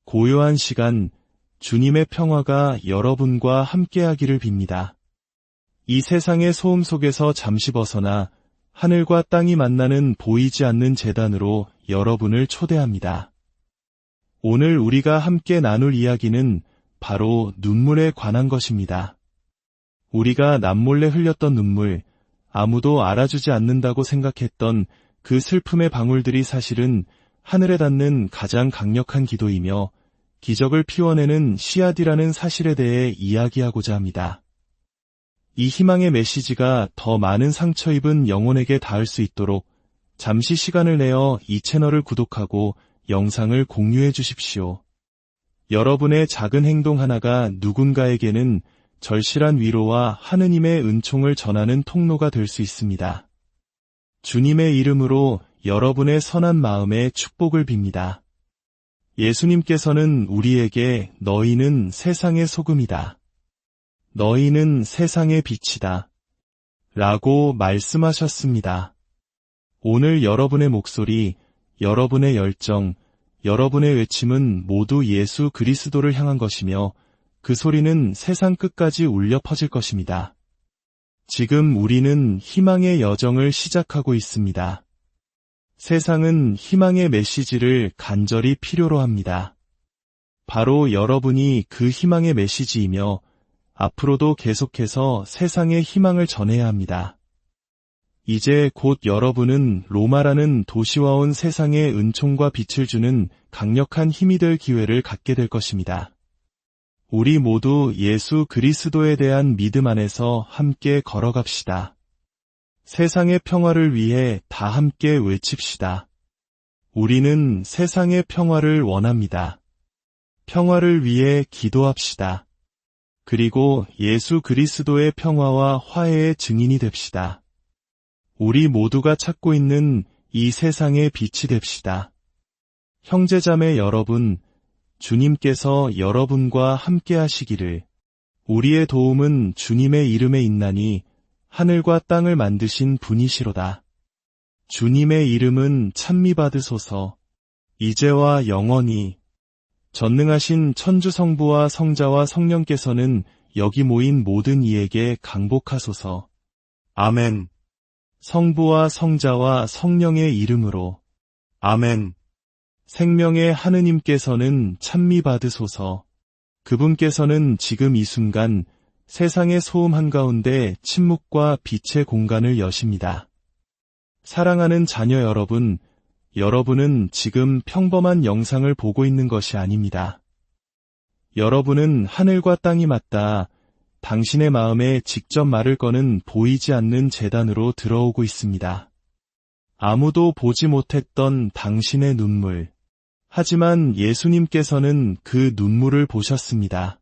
고요한 시간, 주님의 평화가 여러분과 함께하기를 빕니다. 이 세상의 소음 속에서 잠시 벗어나 하늘과 땅이 만나는 보이지 않는 제단으로 여러분을 초대합니다. 오늘 우리가 함께 나눌 이야기는 바로 눈물에 관한 것입니다. 우리가 남몰래 흘렸던 눈물, 아무도 알아주지 않는다고 생각했던 그 슬픔의 방울들이 사실은 하늘에 닿는 가장 강력한 기도이며 기적을 피워내는 씨앗이라는 사실에 대해 이야기하고자 합니다. 이 희망의 메시지가 더 많은 상처 입은 영혼에게 닿을 수 있도록 잠시 시간을 내어 이 채널을 구독하고 영상을 공유해 주십시오. 여러분의 작은 행동 하나가 누군가에게는 절실한 위로와 하느님의 은총을 전하는 통로가 될 수 있습니다. 주님의 이름으로 여러분의 선한 마음에 축복을 빕니다. 예수님께서는 우리에게 너희는 세상의 소금이다. 너희는 세상의 빛이다. 라고 말씀하셨습니다. 오늘 여러분의 목소리, 여러분의 열정, 여러분의 외침은 모두 예수 그리스도를 향한 것이며 그 소리는 세상 끝까지 울려 퍼질 것입니다. 지금 우리는 희망의 여정을 시작하고 있습니다. 세상은 희망의 메시지를 간절히 필요로 합니다. 바로 여러분이 그 희망의 메시지이며 앞으로도 계속해서 세상에 희망을 전해야 합니다. 이제 곧 여러분은 로마라는 도시와 온 세상에 은총과 빛을 주는 강력한 힘이 될 기회를 갖게 될 것입니다. 우리 모두 예수 그리스도에 대한 믿음 안에서 함께 걸어갑시다. 세상의 평화를 위해 다 함께 외칩시다. 우리는 세상의 평화를 원합니다. 평화를 위해 기도합시다. 그리고 예수 그리스도의 평화와 화해의 증인이 됩시다. 우리 모두가 찾고 있는 이 세상의 빛이 됩시다. 형제자매 여러분, 주님께서 여러분과 함께 하시기를. 우리의 도움은 주님의 이름에 있나니 하늘과 땅을 만드신 분이시로다. 주님의 이름은 찬미받으소서. 이제와 영원히. 전능하신 천주성부와 성자와 성령께서는 여기 모인 모든 이에게 강복하소서. 아멘. 성부와 성자와 성령의 이름으로. 아멘. 생명의 하느님께서는 찬미받으소서. 그분께서는 지금 이 순간 세상의 소음 한가운데 침묵과 빛의 공간을 여십니다. 사랑하는 자녀 여러분, 여러분은 지금 평범한 영상을 보고 있는 것이 아닙니다. 여러분은 하늘과 땅이 맞닿아 당신의 마음에 직접 말을 거는 보이지 않는 제단으로 들어오고 있습니다. 아무도 보지 못했던 당신의 눈물. 하지만 예수님께서는 그 눈물을 보셨습니다.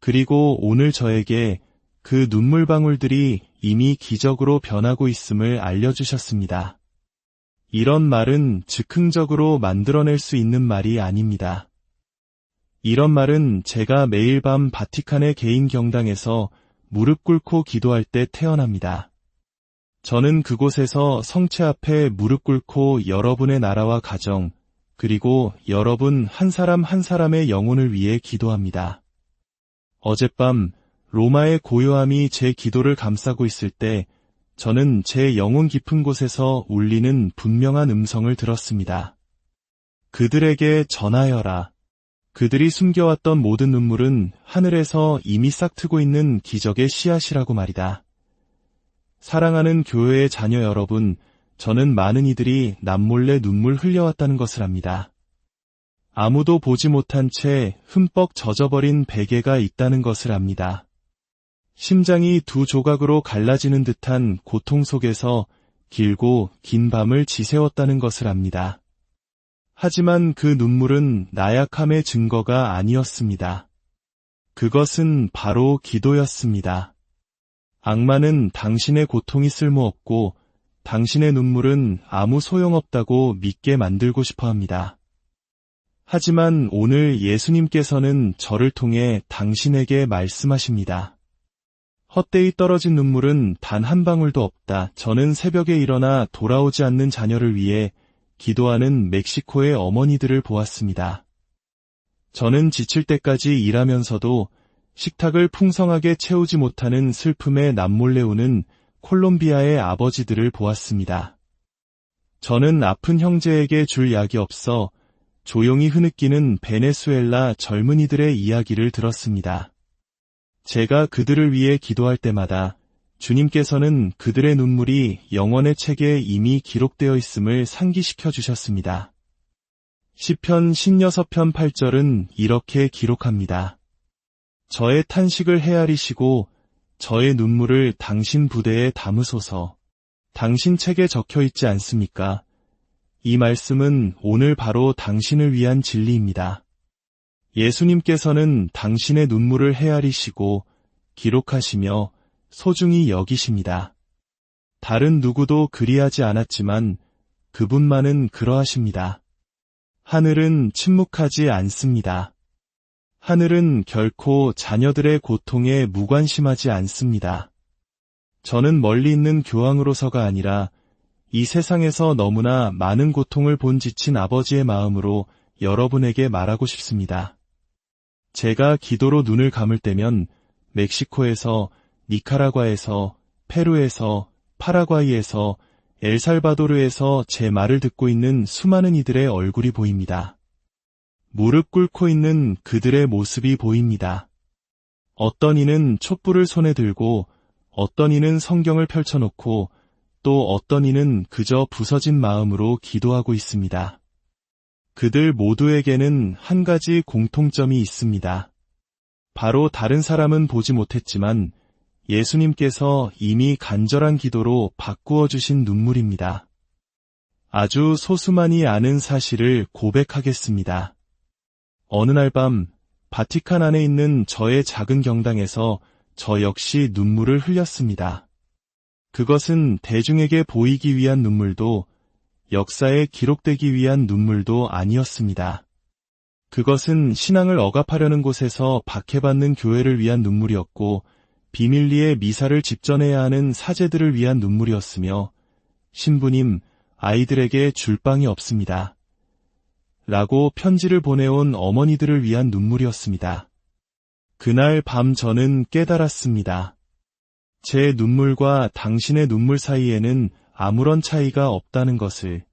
그리고 오늘 저에게 그 눈물방울들이 이미 기적으로 변하고 있음을 알려주셨습니다. 이런 말은 즉흥적으로 만들어낼 수 있는 말이 아닙니다. 이런 말은 제가 매일 밤 바티칸의 개인 경당에서 무릎 꿇고 기도할 때 태어납니다. 저는 그곳에서 성체 앞에 무릎 꿇고 여러분의 나라와 가정, 그리고 여러분 한 사람 한 사람의 영혼을 위해 기도합니다. 어젯밤 로마의 고요함이 제 기도를 감싸고 있을 때 저는 제 영혼 깊은 곳에서 울리는 분명한 음성을 들었습니다. 그들에게 전하여라. 그들이 숨겨왔던 모든 눈물은 하늘에서 이미 싹트고 있는 기적의 씨앗이라고 말이다. 사랑하는 교회의 자녀 여러분, 저는 많은 이들이 남몰래 눈물 흘려왔다는 것을 압니다. 아무도 보지 못한 채 흠뻑 젖어버린 베개가 있다는 것을 압니다. 심장이 두 조각으로 갈라지는 듯한 고통 속에서 길고 긴 밤을 지새웠다는 것을 압니다. 하지만 그 눈물은 나약함의 증거가 아니었습니다. 그것은 바로 기도였습니다. 악마는 당신의 고통이 쓸모없고 당신의 눈물은 아무 소용없다고 믿게 만들고 싶어 합니다. 하지만 오늘 예수님께서는 저를 통해 당신에게 말씀하십니다. 헛되이 떨어진 눈물은 단 한 방울도 없다. 저는 새벽에 일어나 돌아오지 않는 자녀를 위해 기도하는 멕시코의 어머니들을 보았습니다. 저는 지칠 때까지 일하면서도 식탁을 풍성하게 채우지 못하는 슬픔에 남몰래 우는 콜롬비아의 아버지들을 보았습니다. 저는 아픈 형제에게 줄 약이 없어 조용히 흐느끼는 베네수엘라 젊은이들의 이야기를 들었습니다. 제가 그들을 위해 기도할 때마다 주님께서는 그들의 눈물이 영원의 책에 이미 기록되어 있음을 상기시켜 주셨습니다. 시편 16편 8절은 이렇게 기록합니다. 저의 탄식을 헤아리시고 저의 눈물을 당신 부대에 담으소서. 당신 책에 적혀 있지 않습니까? 이 말씀은 오늘 바로 당신을 위한 진리입니다. 예수님께서는 당신의 눈물을 헤아리시고 기록하시며 소중히 여기십니다. 다른 누구도 그리하지 않았지만 그분만은 그러하십니다. 하늘은 침묵하지 않습니다. 하늘은 결코 자녀들의 고통에 무관심하지 않습니다. 저는 멀리 있는 교황으로서가 아니라 이 세상에서 너무나 많은 고통을 본 지친 아버지의 마음으로 여러분에게 말하고 싶습니다. 제가 기도로 눈을 감을 때면 멕시코에서, 니카라과에서, 페루에서, 파라과이에서, 엘살바도르에서 제 말을 듣고 있는 수많은 이들의 얼굴이 보입니다. 무릎 꿇고 있는 그들의 모습이 보입니다. 어떤 이는 촛불을 손에 들고, 어떤 이는 성경을 펼쳐놓고, 또 어떤 이는 그저 부서진 마음으로 기도하고 있습니다. 그들 모두에게는 한 가지 공통점이 있습니다. 바로 다른 사람은 보지 못했지만 예수님께서 이미 간절한 기도로 바꾸어 주신 눈물입니다. 아주 소수만이 아는 사실을 고백하겠습니다. 어느 날 밤 바티칸 안에 있는 저의 작은 경당에서 저 역시 눈물을 흘렸습니다. 그것은 대중에게 보이기 위한 눈물도 역사에 기록되기 위한 눈물도 아니었습니다. 그것은 신앙을 억압하려는 곳에서 박해받는 교회를 위한 눈물이었고 비밀리에 미사를 집전해야 하는 사제들을 위한 눈물이었으며 신부님, 아이들에게 줄 빵이 없습니다. 라고 편지를 보내온 어머니들을 위한 눈물이었습니다. 그날 밤 저는 깨달았습니다. 제 눈물과 당신의 눈물 사이에는 아무런 차이가 없다는 것을.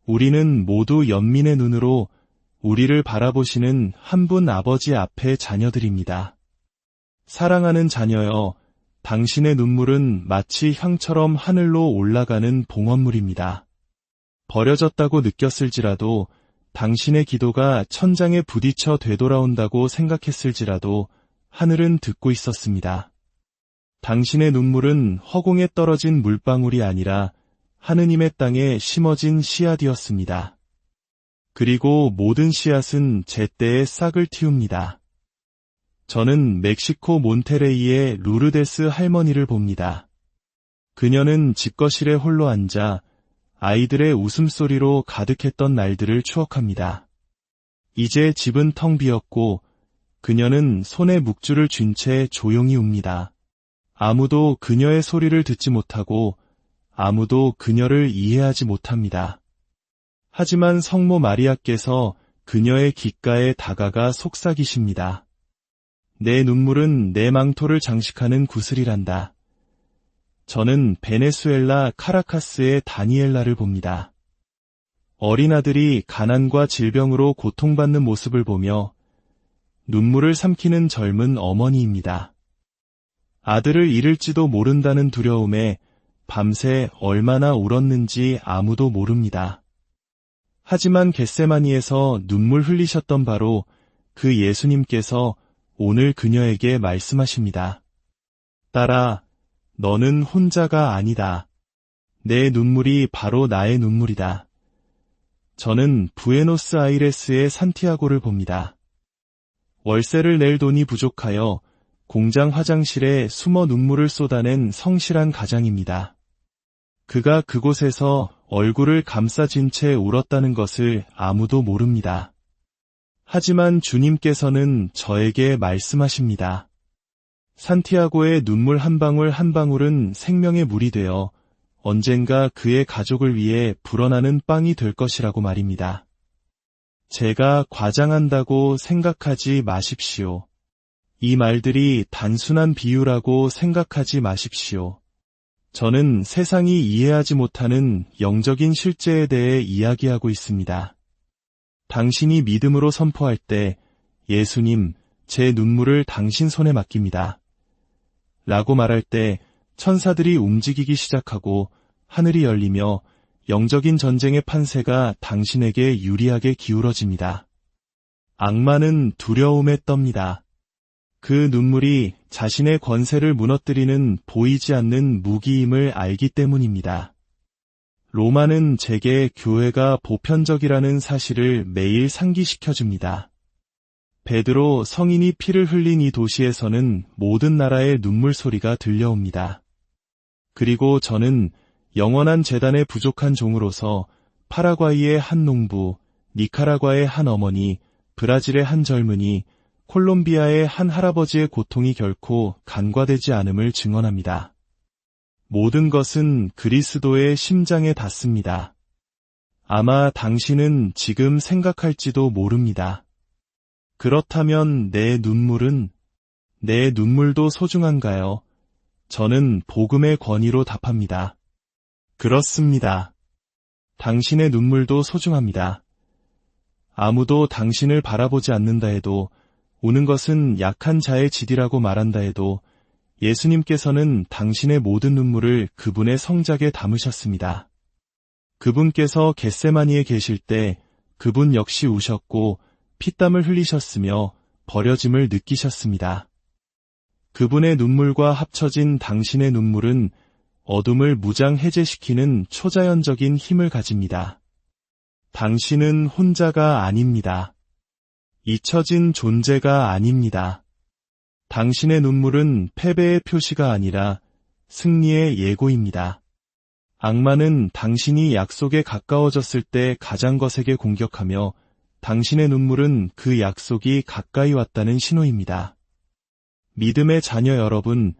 우리는 모두 연민의 눈으로 우리를 바라보시는 한 분 아버지 앞의 자녀들입니다. 사랑하는 자녀여, 당신의 눈물은 마치 향처럼 하늘로 올라가는 봉헌물입니다. 버려졌다고 느꼈을지라도 당신의 기도가 천장에 부딪혀 되돌아온다고 생각했을지라도 하늘은 듣고 있었습니다. 당신의 눈물은 허공에 떨어진 물방울이 아니라 하느님의 땅에 심어진 씨앗이었습니다. 그리고 모든 씨앗은 제때에 싹을 틔웁니다. 저는 멕시코 몬테레이의 루르데스 할머니를 봅니다. 그녀는 집거실에 홀로 앉아 아이들의 웃음소리로 가득했던 날들을 추억합니다. 이제 집은 텅 비었고 그녀는 손에 묵주를 쥔 채 조용히 웁니다. 아무도 그녀의 소리를 듣지 못하고 아무도 그녀를 이해하지 못합니다. 하지만 성모 마리아께서 그녀의 귓가에 다가가 속삭이십니다. 내 눈물은 내 망토를 장식하는 구슬이란다. 저는 베네수엘라 카라카스의 다니엘라를 봅니다. 어린 아들이 가난과 질병으로 고통받는 모습을 보며 눈물을 삼키는 젊은 어머니입니다. 아들을 잃을지도 모른다는 두려움에 밤새 얼마나 울었는지 아무도 모릅니다. 하지만 겟세마니에서 눈물 흘리셨던 바로 그 예수님께서 오늘 그녀에게 말씀하십니다. 딸아, 너는 혼자가 아니다. 내 눈물이 바로 나의 눈물이다. 저는 부에노스아이레스의 산티아고를 봅니다. 월세를 낼 돈이 부족하여 공장 화장실에 숨어 눈물을 쏟아낸 성실한 가장입니다. 그가 그곳에서 얼굴을 감싸진 채 울었다는 것을 아무도 모릅니다. 하지만 주님께서는 저에게 말씀하십니다. 산티아고의 눈물 한 방울 한 방울은 생명의 물이 되어 언젠가 그의 가족을 위해 불어나는 빵이 될 것이라고 말입니다. 제가 과장한다고 생각하지 마십시오. 이 말들이 단순한 비유라고 생각하지 마십시오. 저는 세상이 이해하지 못하는 영적인 실제에 대해 이야기하고 있습니다. 당신이 믿음으로 선포할 때 예수님, 제 눈물을 당신 손에 맡깁니다. 라고 말할 때 천사들이 움직이기 시작하고 하늘이 열리며 영적인 전쟁의 판세가 당신에게 유리하게 기울어집니다. 악마는 두려움에 떱니다. 그 눈물이 자신의 권세를 무너뜨리는 보이지 않는 무기임을 알기 때문입니다. 로마는 제게 교회가 보편적이라는 사실을 매일 상기시켜줍니다. 베드로 성인이 피를 흘린 이 도시에서는 모든 나라의 눈물 소리가 들려옵니다. 그리고 저는 영원한 재단의 부족한 종으로서 파라과이의 한 농부, 니카라과의 한 어머니, 브라질의 한 젊은이, 콜롬비아의 한 할아버지의 고통이 결코 간과되지 않음을 증언합니다. 모든 것은 그리스도의 심장에 닿습니다. 아마 당신은 지금 생각할지도 모릅니다. 그렇다면 내 눈물도 소중한가요? 저는 복음의 권위로 답합니다. 그렇습니다. 당신의 눈물도 소중합니다. 아무도 당신을 바라보지 않는다 해도, 우는 것은 약한 자의 질이라고 말한다 해도 예수님께서는 당신의 모든 눈물을 그분의 성작에 담으셨습니다. 그분께서 겟세마니에 계실 때 그분 역시 우셨고 피땀을 흘리셨으며 버려짐을 느끼셨습니다. 그분의 눈물과 합쳐진 당신의 눈물은 어둠을 무장해제시키는 초자연적인 힘을 가집니다. 당신은 혼자가 아닙니다. 잊혀진 존재가 아닙니다. 당신의 눈물은 패배의 표시가 아니라 승리의 예고입니다. 악마는 당신이 약속에 가까워졌을 때 가장 거세게 공격하며 당신의 눈물은 그 약속이 가까이 왔다는 신호입니다. 믿음의 자녀 여러분,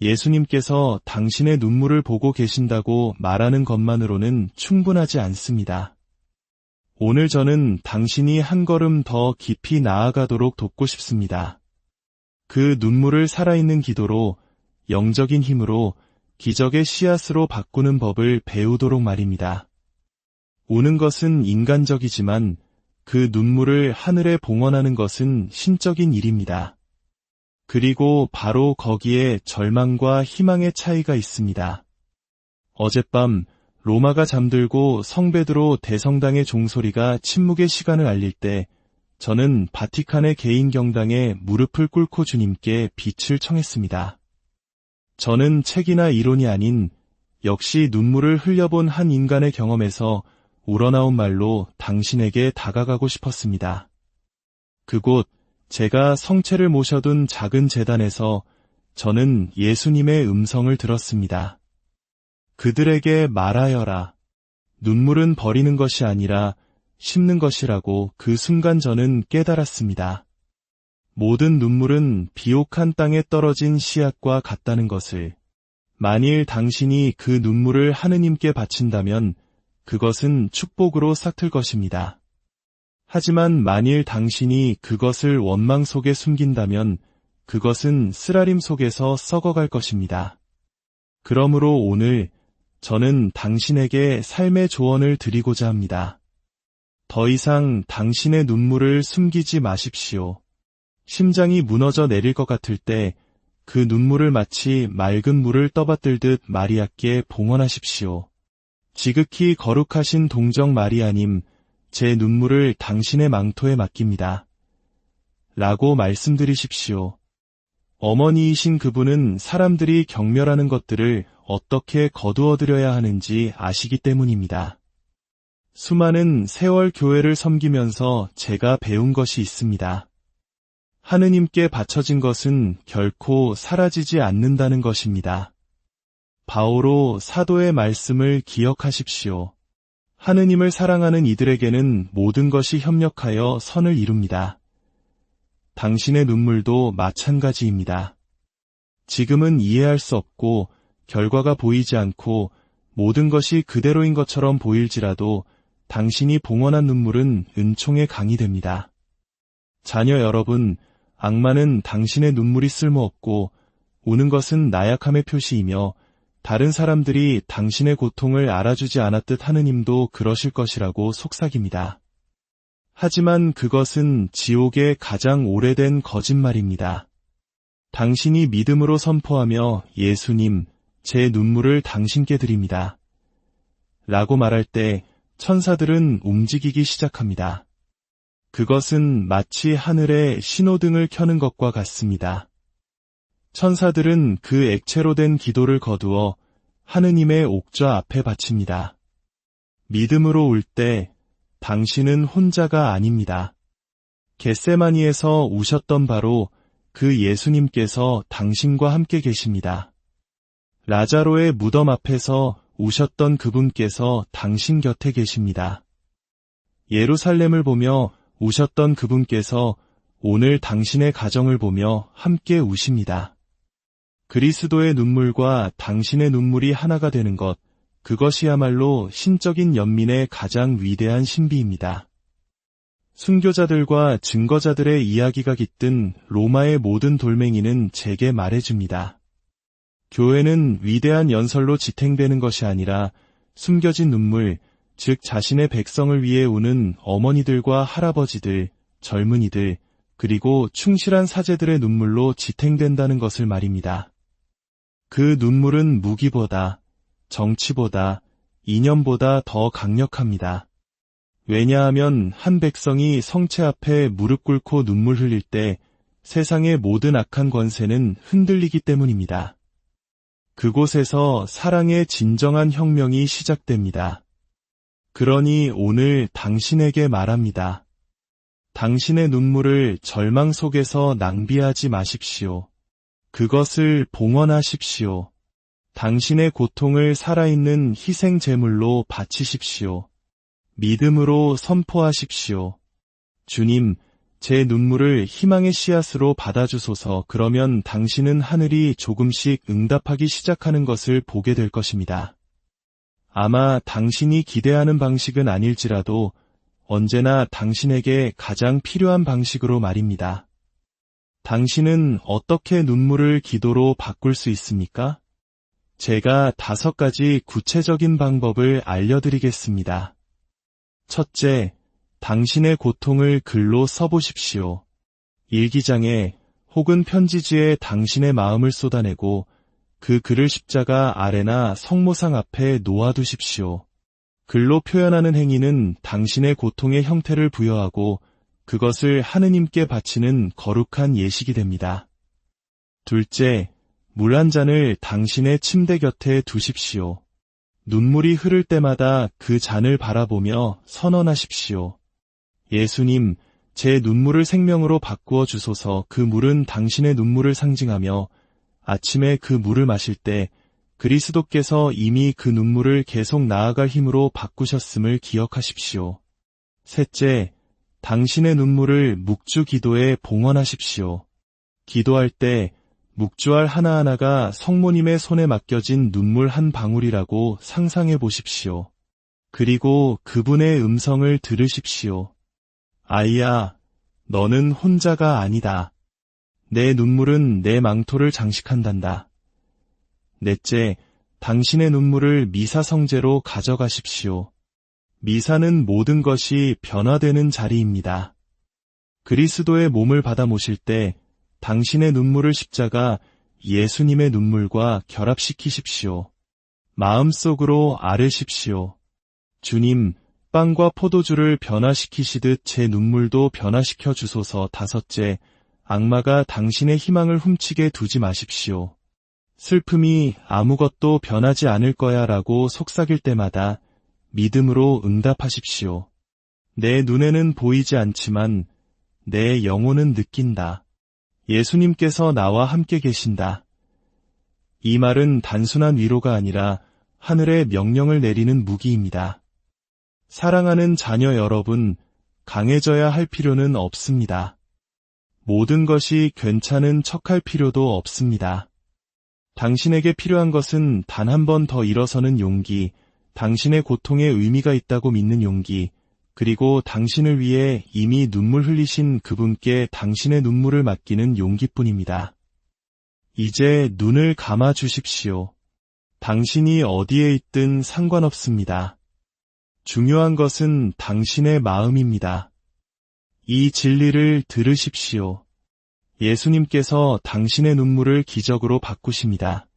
예수님께서 당신의 눈물을 보고 계신다고 말하는 것만으로는 충분하지 않습니다. 오늘 저는 당신이 한 걸음 더 깊이 나아가도록 돕고 싶습니다. 그 눈물을 살아있는 기도로, 영적인 힘으로, 기적의 씨앗으로 바꾸는 법을 배우도록 말입니다. 우는 것은 인간적이지만 그 눈물을 하늘에 봉헌하는 것은 신적인 일입니다. 그리고 바로 거기에 절망과 희망의 차이가 있습니다. 어젯밤 로마가 잠들고 성베드로 대성당의 종소리가 침묵의 시간을 알릴 때 저는 바티칸의 개인 경당에 무릎을 꿇고 주님께 빛을 청했습니다. 저는 책이나 이론이 아닌 역시 눈물을 흘려본 한 인간의 경험에서 우러나온 말로 당신에게 다가가고 싶었습니다. 그곳 제가 성체를 모셔둔 작은 제단에서 저는 예수님의 음성을 들었습니다. 그들에게 말하여라. 눈물은 버리는 것이 아니라 심는 것이라고 그 순간 저는 깨달았습니다. 모든 눈물은 비옥한 땅에 떨어진 씨앗과 같다는 것을. 만일 당신이 그 눈물을 하느님께 바친다면 그것은 축복으로 싹틀 것입니다. 하지만 만일 당신이 그것을 원망 속에 숨긴다면 그것은 쓰라림 속에서 썩어갈 것입니다. 그러므로 오늘 저는 당신에게 삶의 조언을 드리고자 합니다. 더 이상 당신의 눈물을 숨기지 마십시오. 심장이 무너져 내릴 것 같을 때 그 눈물을 마치 맑은 물을 떠받들듯 마리아께 봉헌하십시오. 지극히 거룩하신 동정 마리아님, 제 눈물을 당신의 망토에 맡깁니다. 라고 말씀드리십시오. 어머니이신 그분은 사람들이 경멸하는 것들을 어떻게 거두어들여야 하는지 아시기 때문입니다. 수많은 세월 교회를 섬기면서 제가 배운 것이 있습니다. 하느님께 바쳐진 것은 결코 사라지지 않는다는 것입니다. 바오로 사도의 말씀을 기억하십시오. 하느님을 사랑하는 이들에게는 모든 것이 협력하여 선을 이룹니다. 당신의 눈물도 마찬가지입니다. 지금은 이해할 수 없고 결과가 보이지 않고 모든 것이 그대로인 것처럼 보일지라도 당신이 봉헌한 눈물은 은총의 강이 됩니다. 자녀 여러분, 악마는 당신의 눈물이 쓸모없고 우는 것은 나약함의 표시이며 다른 사람들이 당신의 고통을 알아주지 않았듯 하느님도 그러실 것이라고 속삭입니다. 하지만 그것은 지옥의 가장 오래된 거짓말입니다. 당신이 믿음으로 선포하며 예수님, 제 눈물을 당신께 드립니다. 라고 말할 때 천사들은 움직이기 시작합니다. 그것은 마치 하늘에 신호등을 켜는 것과 같습니다. 천사들은 그 액체로 된 기도를 거두어 하느님의 옥좌 앞에 바칩니다. 믿음으로 울 때 당신은 혼자가 아닙니다. 겟세마니에서 우셨던 바로 그 예수님께서 당신과 함께 계십니다. 라자로의 무덤 앞에서 우셨던 그분께서 당신 곁에 계십니다. 예루살렘을 보며 우셨던 그분께서 오늘 당신의 가정을 보며 함께 우십니다. 그리스도의 눈물과 당신의 눈물이 하나가 되는 것, 그것이야말로 신적인 연민의 가장 위대한 신비입니다. 순교자들과 증거자들의 이야기가 깃든 로마의 모든 돌멩이는 제게 말해줍니다. 교회는 위대한 연설로 지탱되는 것이 아니라 숨겨진 눈물, 즉 자신의 백성을 위해 우는 어머니들과 할아버지들, 젊은이들, 그리고 충실한 사제들의 눈물로 지탱된다는 것을 말입니다. 그 눈물은 무기보다, 정치보다, 이념보다 더 강력합니다. 왜냐하면 한 백성이 성체 앞에 무릎 꿇고 눈물 흘릴 때 세상의 모든 악한 권세는 흔들리기 때문입니다. 그곳에서 사랑의 진정한 혁명이 시작됩니다. 그러니 오늘 당신에게 말합니다. 당신의 눈물을 절망 속에서 낭비하지 마십시오. 그것을 봉헌하십시오. 당신의 고통을 살아있는 희생 제물로 바치십시오. 믿음으로 선포하십시오. 주님, 제 눈물을 희망의 씨앗으로 받아주소서. 그러면 당신은 하늘이 조금씩 응답하기 시작하는 것을 보게 될 것입니다. 아마 당신이 기대하는 방식은 아닐지라도 언제나 당신에게 가장 필요한 방식으로 말입니다. 당신은 어떻게 눈물을 기도로 바꿀 수 있습니까? 제가 5가지 구체적인 방법을 알려드리겠습니다. 첫째, 당신의 고통을 글로 써보십시오. 일기장에 혹은 편지지에 당신의 마음을 쏟아내고 그 글을 십자가 아래나 성모상 앞에 놓아두십시오. 글로 표현하는 행위는 당신의 고통의 형태를 부여하고 그것을 하느님께 바치는 거룩한 예식이 됩니다. 둘째, 물 한 잔을 당신의 침대 곁에 두십시오. 눈물이 흐를 때마다 그 잔을 바라보며 선언하십시오. 예수님, 제 눈물을 생명으로 바꾸어 주소서. 그 물은 당신의 눈물을 상징하며 아침에 그 물을 마실 때 그리스도께서 이미 그 눈물을 계속 나아갈 힘으로 바꾸셨음을 기억하십시오. 셋째, 당신의 눈물을 묵주 기도에 봉헌하십시오. 기도할 때 묵주알 하나하나가 성모님의 손에 맡겨진 눈물 한 방울이라고 상상해 보십시오. 그리고 그분의 음성을 들으십시오. 아이야, 너는 혼자가 아니다. 내 눈물은 내 망토를 장식한단다. 넷째, 당신의 눈물을 미사 성제로 가져가십시오. 미사는 모든 것이 변화되는 자리입니다. 그리스도의 몸을 받아 모실 때 당신의 눈물을 십자가 예수님의 눈물과 결합시키십시오. 마음속으로 아뢰십시오. 주님, 빵과 포도주를 변화시키시듯 제 눈물도 변화시켜 주소서. 다섯째, 악마가 당신의 희망을 훔치게 두지 마십시오. 슬픔이 아무것도 변하지 않을 거야 라고 속삭일 때마다 믿음으로 응답하십시오. 내 눈에는 보이지 않지만 내 영혼은 느낀다. 예수님께서 나와 함께 계신다. 이 말은 단순한 위로가 아니라 하늘의 명령을 내리는 무기입니다. 사랑하는 자녀 여러분, 강해져야 할 필요는 없습니다. 모든 것이 괜찮은 척할 필요도 없습니다. 당신에게 필요한 것은 단 한 번 더 일어서는 용기, 당신의 고통에 의미가 있다고 믿는 용기, 그리고 당신을 위해 이미 눈물 흘리신 그분께 당신의 눈물을 맡기는 용기뿐입니다. 이제 눈을 감아 주십시오. 당신이 어디에 있든 상관없습니다. 중요한 것은 당신의 마음입니다. 이 진리를 들으십시오. 예수님께서 당신의 눈물을 기적으로 바꾸십니다.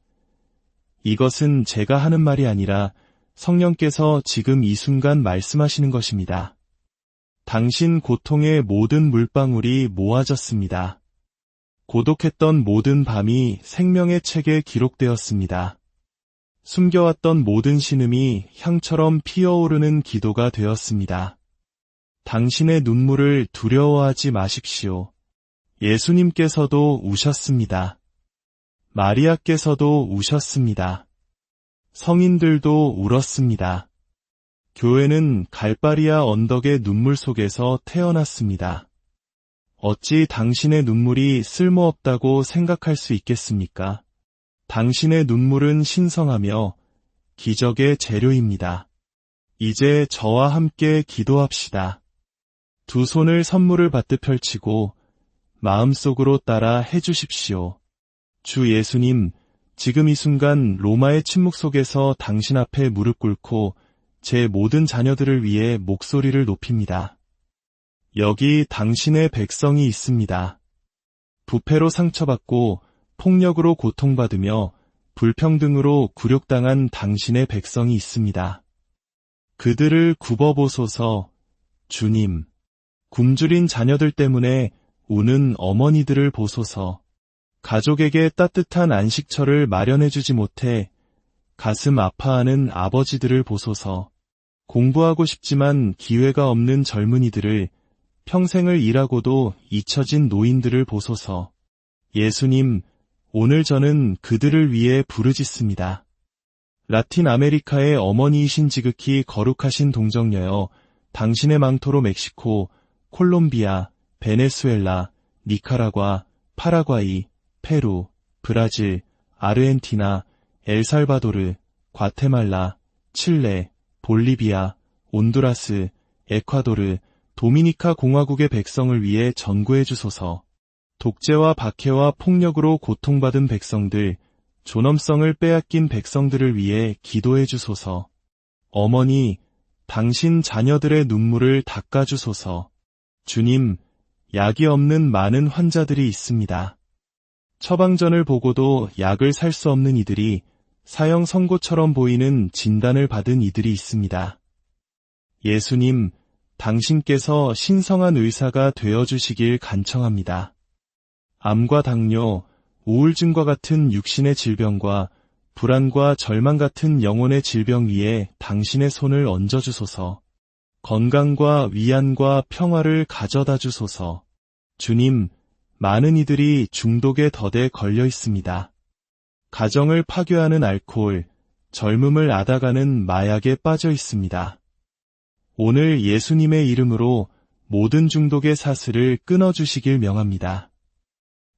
이것은 제가 하는 말이 아니라 성령께서 지금 이 순간 말씀하시는 것입니다. 당신 고통의 모든 물방울이 모아졌습니다. 고독했던 모든 밤이 생명의 책에 기록되었습니다. 숨겨왔던 모든 신음이 향처럼 피어오르는 기도가 되었습니다. 당신의 눈물을 두려워하지 마십시오. 예수님께서도 우셨습니다. 마리아께서도 우셨습니다. 성인들도 울었습니다. 교회는 갈바리아 언덕의 눈물 속에서 태어났습니다. 어찌 당신의 눈물이 쓸모없다고 생각할 수 있겠습니까? 당신의 눈물은 신성하며 기적의 재료입니다. 이제 저와 함께 기도합시다. 두 손을 선물을 받듯 펼치고 마음속으로 따라 해주십시오. 주 예수님, 지금 이 순간 로마의 침묵 속에서 당신 앞에 무릎 꿇고 제 모든 자녀들을 위해 목소리를 높입니다. 여기 당신의 백성이 있습니다. 부패로 상처받고 폭력으로 고통받으며 불평등으로 굴욕당한 당신의 백성이 있습니다. 그들을 굽어보소서. 주님, 굶주린 자녀들 때문에 우는 어머니들을 보소서. 가족에게 따뜻한 안식처를 마련해주지 못해 가슴 아파하는 아버지들을 보소서. 공부하고 싶지만 기회가 없는 젊은이들을, 평생을 일하고도 잊혀진 노인들을 보소서. 예수님, 오늘 저는 그들을 위해 부르짖습니다. 라틴 아메리카의 어머니이신 지극히 거룩하신 동정녀여, 당신의 망토로 멕시코, 콜롬비아, 베네수엘라, 니카라과, 파라과이, 페루, 브라질, 아르헨티나, 엘살바도르, 과테말라, 칠레, 볼리비아, 온두라스, 에콰도르, 도미니카 공화국의 백성을 위해 전구해 주소서. 독재와 박해와 폭력으로 고통받은 백성들, 존엄성을 빼앗긴 백성들을 위해 기도해 주소서. 어머니, 당신 자녀들의 눈물을 닦아주소서. 주님, 약이 없는 많은 환자들이 있습니다. 처방전을 보고도 약을 살 수 없는 이들이, 사형 선고처럼 보이는 진단을 받은 이들이 있습니다. 예수님, 당신께서 신성한 의사가 되어주시길 간청합니다. 암과 당뇨, 우울증과 같은 육신의 질병과 불안과 절망 같은 영혼의 질병 위에 당신의 손을 얹어주소서. 건강과 위안과 평화를 가져다 주소서. 주님, 많은 이들이 중독의 덫에 걸려 있습니다. 가정을 파괴하는 알코올, 젊음을 앗아가는 마약에 빠져 있습니다. 오늘 예수님의 이름으로 모든 중독의 사슬을 끊어주시길 명합니다.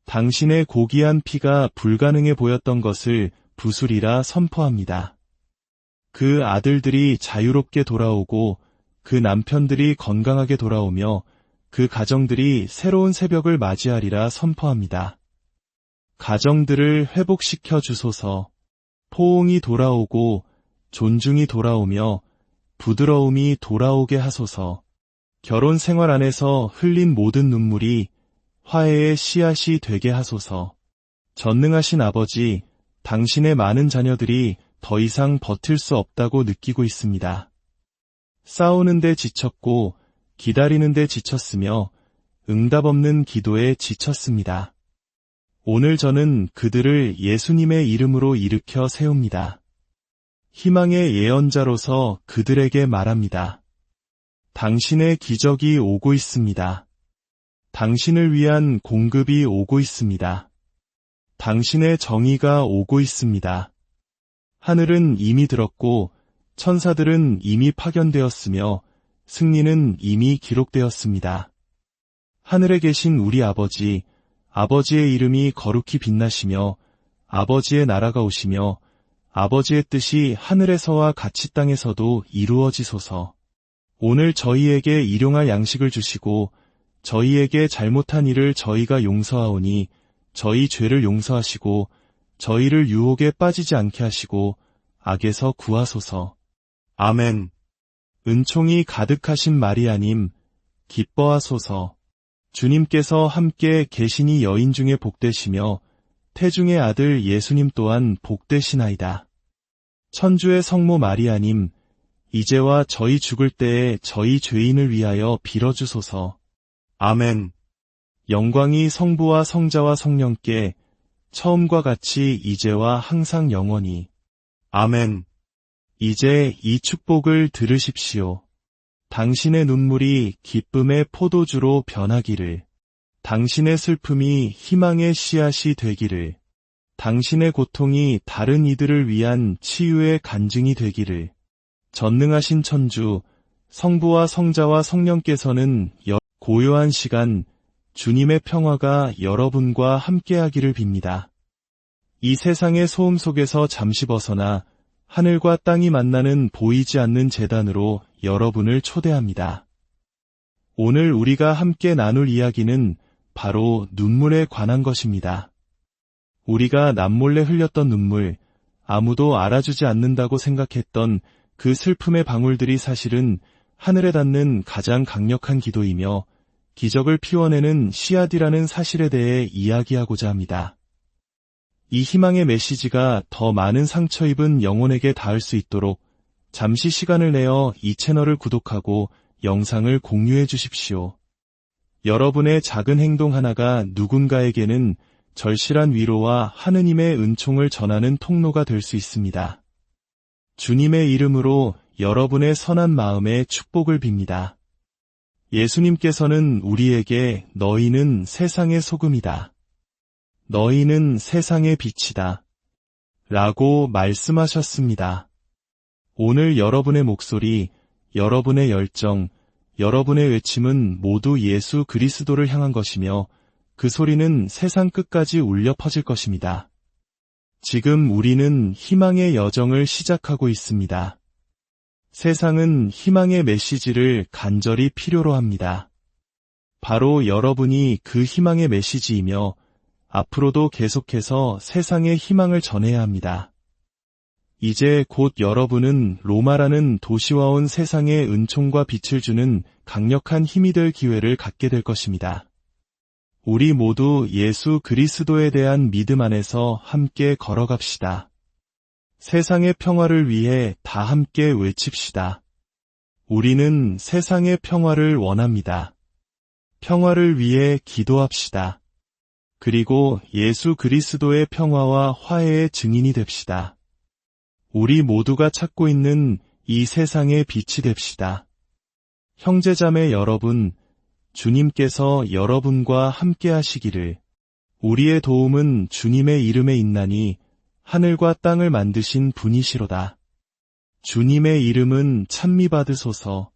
당신의 고귀한 피가 불가능해 보였던 것을 부수리라 선포합니다. 그 아들들이 자유롭게 돌아오고 그 남편들이 건강하게 돌아오며 그 가정들이 새로운 새벽을 맞이하리라 선포합니다. 가정들을 회복시켜 주소서. 포옹이 돌아오고 존중이 돌아오며 부드러움이 돌아오게 하소서. 결혼 생활 안에서 흘린 모든 눈물이 화해의 씨앗이 되게 하소서. 전능하신 아버지, 당신의 많은 자녀들이 더 이상 버틸 수 없다고 느끼고 있습니다. 싸우는데 지쳤고 기다리는데 지쳤으며 응답 없는 기도에 지쳤습니다. 오늘 저는 그들을 예수님의 이름으로 일으켜 세웁니다. 희망의 예언자로서 그들에게 말합니다. 당신의 기적이 오고 있습니다. 당신을 위한 공급이 오고 있습니다. 당신의 정의가 오고 있습니다. 하늘은 이미 들었고 천사들은 이미 파견되었으며 승리는 이미 기록되었습니다. 하늘에 계신 우리 아버지, 아버지의 이름이 거룩히 빛나시며 아버지의 나라가 오시며 아버지의 뜻이 하늘에서와 같이 땅에서도 이루어지소서. 오늘 저희에게 일용할 양식을 주시고 저희에게 잘못한 일을 저희가 용서하오니 저희 죄를 용서하시고 저희를 유혹에 빠지지 않게 하시고 악에서 구하소서. 아멘. 은총이 가득하신 마리아님, 기뻐하소서. 주님께서 함께 계시니 여인 중에 복되시며 태중의 아들 예수님 또한 복되시나이다. 천주의 성모 마리아님, 이제와 저희 죽을 때에 저희 죄인을 위하여 빌어주소서. 아멘. 영광이 성부와 성자와 성령께 처음과 같이 이제와 항상 영원히. 아멘. 이제 이 축복을 들으십시오. 당신의 눈물이 기쁨의 포도주로 변하기를. 당신의 슬픔이 희망의 씨앗이 되기를. 당신의 고통이 다른 이들을 위한 치유의 간증이 되기를. 전능하신 천주, 성부와 성자와 성령께서는 고요한 시간 주님의 평화가 여러분과 함께하기를 빕니다. 이 세상의 소음 속에서 잠시 벗어나 하늘과 땅이 만나는 보이지 않는 제단으로 여러분을 초대합니다. 오늘 우리가 함께 나눌 이야기는 바로 눈물에 관한 것입니다. 우리가 남몰래 흘렸던 눈물, 아무도 알아주지 않는다고 생각했던 그 슬픔의 방울들이 사실은 하늘에 닿는 가장 강력한 기도이며 기적을 피워내는 씨앗이라는 사실에 대해 이야기하고자 합니다. 이 희망의 메시지가 더 많은 상처 입은 영혼에게 닿을 수 있도록 잠시 시간을 내어 이 채널을 구독하고 영상을 공유해 주십시오. 여러분의 작은 행동 하나가 누군가에게는 절실한 위로와 하느님의 은총을 전하는 통로가 될 수 있습니다. 주님의 이름으로 여러분의 선한 마음에 축복을 빕니다. 예수님께서는 우리에게 너희는 세상의 소금이다. 너희는 세상의 빛이다. 라고 말씀하셨습니다. 오늘 여러분의 목소리, 여러분의 열정, 여러분의 외침은 모두 예수 그리스도를 향한 것이며 그 소리는 세상 끝까지 울려 퍼질 것입니다. 지금 우리는 희망의 여정을 시작하고 있습니다. 세상은 희망의 메시지를 간절히 필요로 합니다. 바로 여러분이 그 희망의 메시지이며 앞으로도 계속해서 세상에 희망을 전해야 합니다. 이제 곧 여러분은 로마라는 도시와 온 세상에 은총과 빛을 주는 강력한 힘이 될 기회를 갖게 될 것입니다. 우리 모두 예수 그리스도에 대한 믿음 안에서 함께 걸어갑시다. 세상의 평화를 위해 다 함께 외칩시다. 우리는 세상의 평화를 원합니다. 평화를 위해 기도합시다. 그리고 예수 그리스도의 평화와 화해의 증인이 됩시다. 우리 모두가 찾고 있는 이 세상의 빛이 됩시다. 형제자매 여러분, 주님께서 여러분과 함께 하시기를. 우리의 도움은 주님의 이름에 있나니 하늘과 땅을 만드신 분이시로다. 주님의 이름은 찬미받으소서.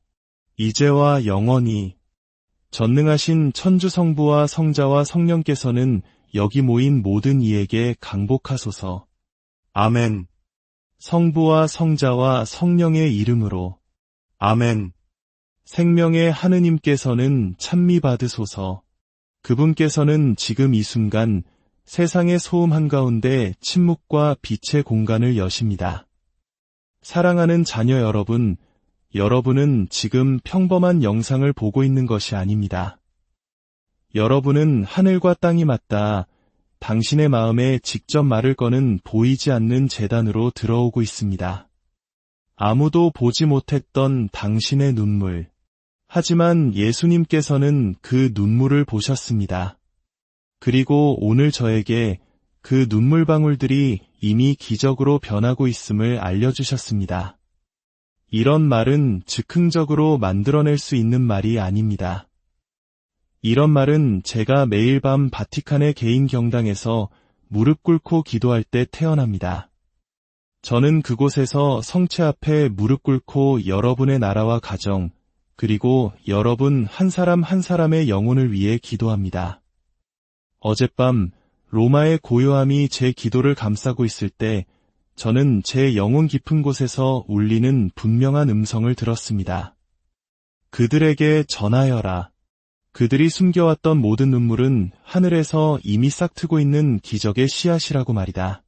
이제와 영원히. 전능하신 천주 성부와 성자와 성령께서는 여기 모인 모든 이에게 강복하소서. 아멘. 성부와 성자와 성령의 이름으로. 아멘. 생명의 하느님께서는 찬미받으소서. 그분께서는 지금 이 순간 세상의 소음 한가운데 침묵과 빛의 공간을 여십니다. 사랑하는 자녀 여러분, 여러분은 지금 평범한 영상을 보고 있는 것이 아닙니다. 여러분은 하늘과 땅이 맞닿아 당신의 마음에 직접 말을 거는 보이지 않는 제단으로 들어오고 있습니다. 아무도 보지 못했던 당신의 눈물. 하지만 예수님께서는 그 눈물을 보셨습니다. 그리고 오늘 저에게 그 눈물방울들이 이미 기적으로 변하고 있음을 알려주셨습니다. 이런 말은 즉흥적으로 만들어낼 수 있는 말이 아닙니다. 이런 말은 제가 매일 밤 바티칸의 개인 경당에서 무릎 꿇고 기도할 때 태어납니다. 저는 그곳에서 성체 앞에 무릎 꿇고 여러분의 나라와 가정, 그리고 여러분 한 사람 한 사람의 영혼을 위해 기도합니다. 어젯밤 로마의 고요함이 제 기도를 감싸고 있을 때 저는 제 영혼 깊은 곳에서 울리는 분명한 음성을 들었습니다. 그들에게 전하여라. 그들이 숨겨왔던 모든 눈물은 하늘에서 이미 싹트고 있는 기적의 씨앗이라고 말이다.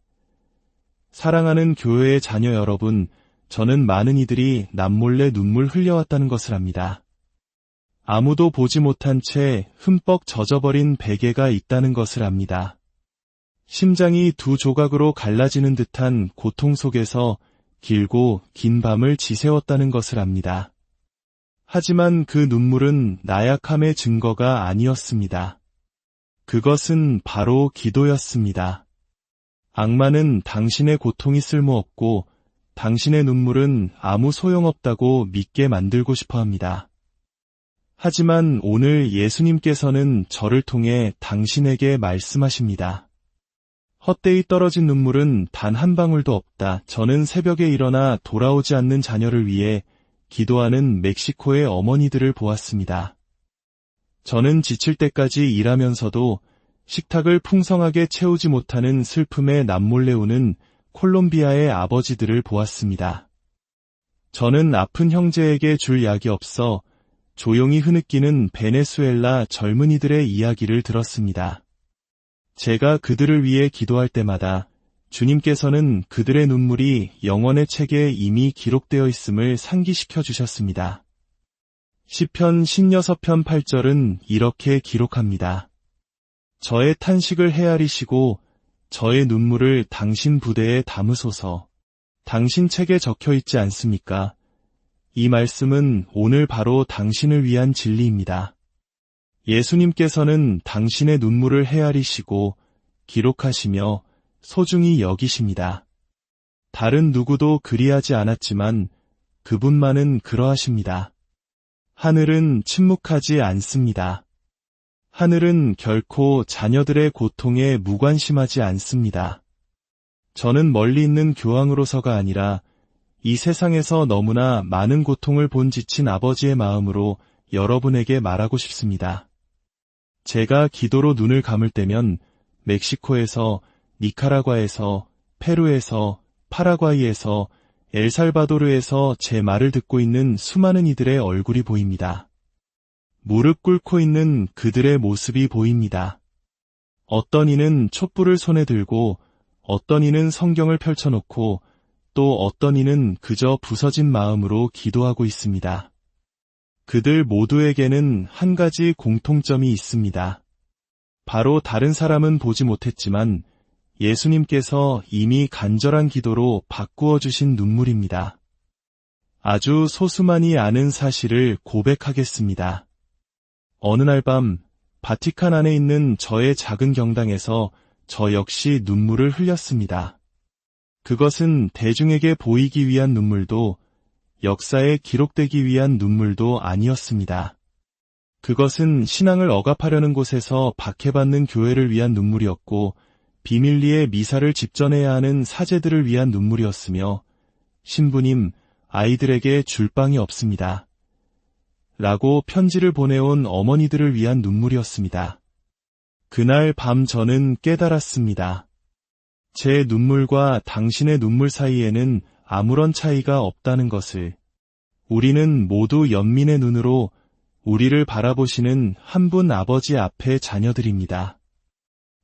사랑하는 교회의 자녀 여러분, 저는 많은 이들이 남몰래 눈물 흘려왔다는 것을 압니다. 아무도 보지 못한 채 흠뻑 젖어버린 베개가 있다는 것을 압니다. 심장이 두 조각으로 갈라지는 듯한 고통 속에서 길고 긴 밤을 지새웠다는 것을 압니다. 하지만 그 눈물은 나약함의 증거가 아니었습니다. 그것은 바로 기도였습니다. 악마는 당신의 고통이 쓸모없고 당신의 눈물은 아무 소용없다고 믿게 만들고 싶어 합니다. 하지만 오늘 예수님께서는 저를 통해 당신에게 말씀하십니다. 헛되이 떨어진 눈물은 단 한 방울도 없다. 저는 새벽에 일어나 돌아오지 않는 자녀를 위해 기도하는 멕시코의 어머니들을 보았습니다. 저는 지칠 때까지 일하면서도 식탁을 풍성하게 채우지 못하는 슬픔에 남몰래 우는 콜롬비아의 아버지들을 보았습니다. 저는 아픈 형제에게 줄 약이 없어 조용히 흐느끼는 베네수엘라 젊은이들의 이야기를 들었습니다. 제가 그들을 위해 기도할 때마다 주님께서는 그들의 눈물이 영원의 책에 이미 기록되어 있음을 상기시켜 주셨습니다. 시편 16편 8절은 이렇게 기록합니다. 저의 탄식을 헤아리시고 저의 눈물을 당신 부대에 담으소서. 당신 책에 적혀 있지 않습니까? 이 말씀은 오늘 바로 당신을 위한 진리입니다. 예수님께서는 당신의 눈물을 헤아리시고 기록하시며 소중히 여기십니다. 다른 누구도 그리하지 않았지만 그분만은 그러하십니다. 하늘은 침묵하지 않습니다. 하늘은 결코 자녀들의 고통에 무관심하지 않습니다. 저는 멀리 있는 교황으로서가 아니라 이 세상에서 너무나 많은 고통을 본 지친 아버지의 마음으로 여러분에게 말하고 싶습니다. 제가 기도로 눈을 감을 때면 멕시코에서, 니카라과에서, 페루에서, 파라과이에서, 엘살바도르에서 제 말을 듣고 있는 수많은 이들의 얼굴이 보입니다. 무릎 꿇고 있는 그들의 모습이 보입니다. 어떤 이는 촛불을 손에 들고, 어떤 이는 성경을 펼쳐놓고, 또 어떤 이는 그저 부서진 마음으로 기도하고 있습니다. 그들 모두에게는 한 가지 공통점이 있습니다. 바로 다른 사람은 보지 못했지만 예수님께서 이미 간절한 기도로 바꾸어 주신 눈물입니다. 아주 소수만이 아는 사실을 고백하겠습니다. 어느 날 밤 바티칸 안에 있는 저의 작은 경당에서 저 역시 눈물을 흘렸습니다. 그것은 대중에게 보이기 위한 눈물도 역사에 기록되기 위한 눈물도 아니었습니다. 그것은 신앙을 억압하려는 곳에서 박해받는 교회를 위한 눈물이었고 비밀리에 미사를 집전해야 하는 사제들을 위한 눈물이었으며 신부님, 아이들에게 줄 빵이 없습니다. 라고 편지를 보내온 어머니들을 위한 눈물이었습니다. 그날 밤 저는 깨달았습니다. 제 눈물과 당신의 눈물 사이에는 아무런 차이가 없다는 것을. 우리는 모두 연민의 눈으로 우리를 바라보시는 한 분 아버지 앞의 자녀들입니다.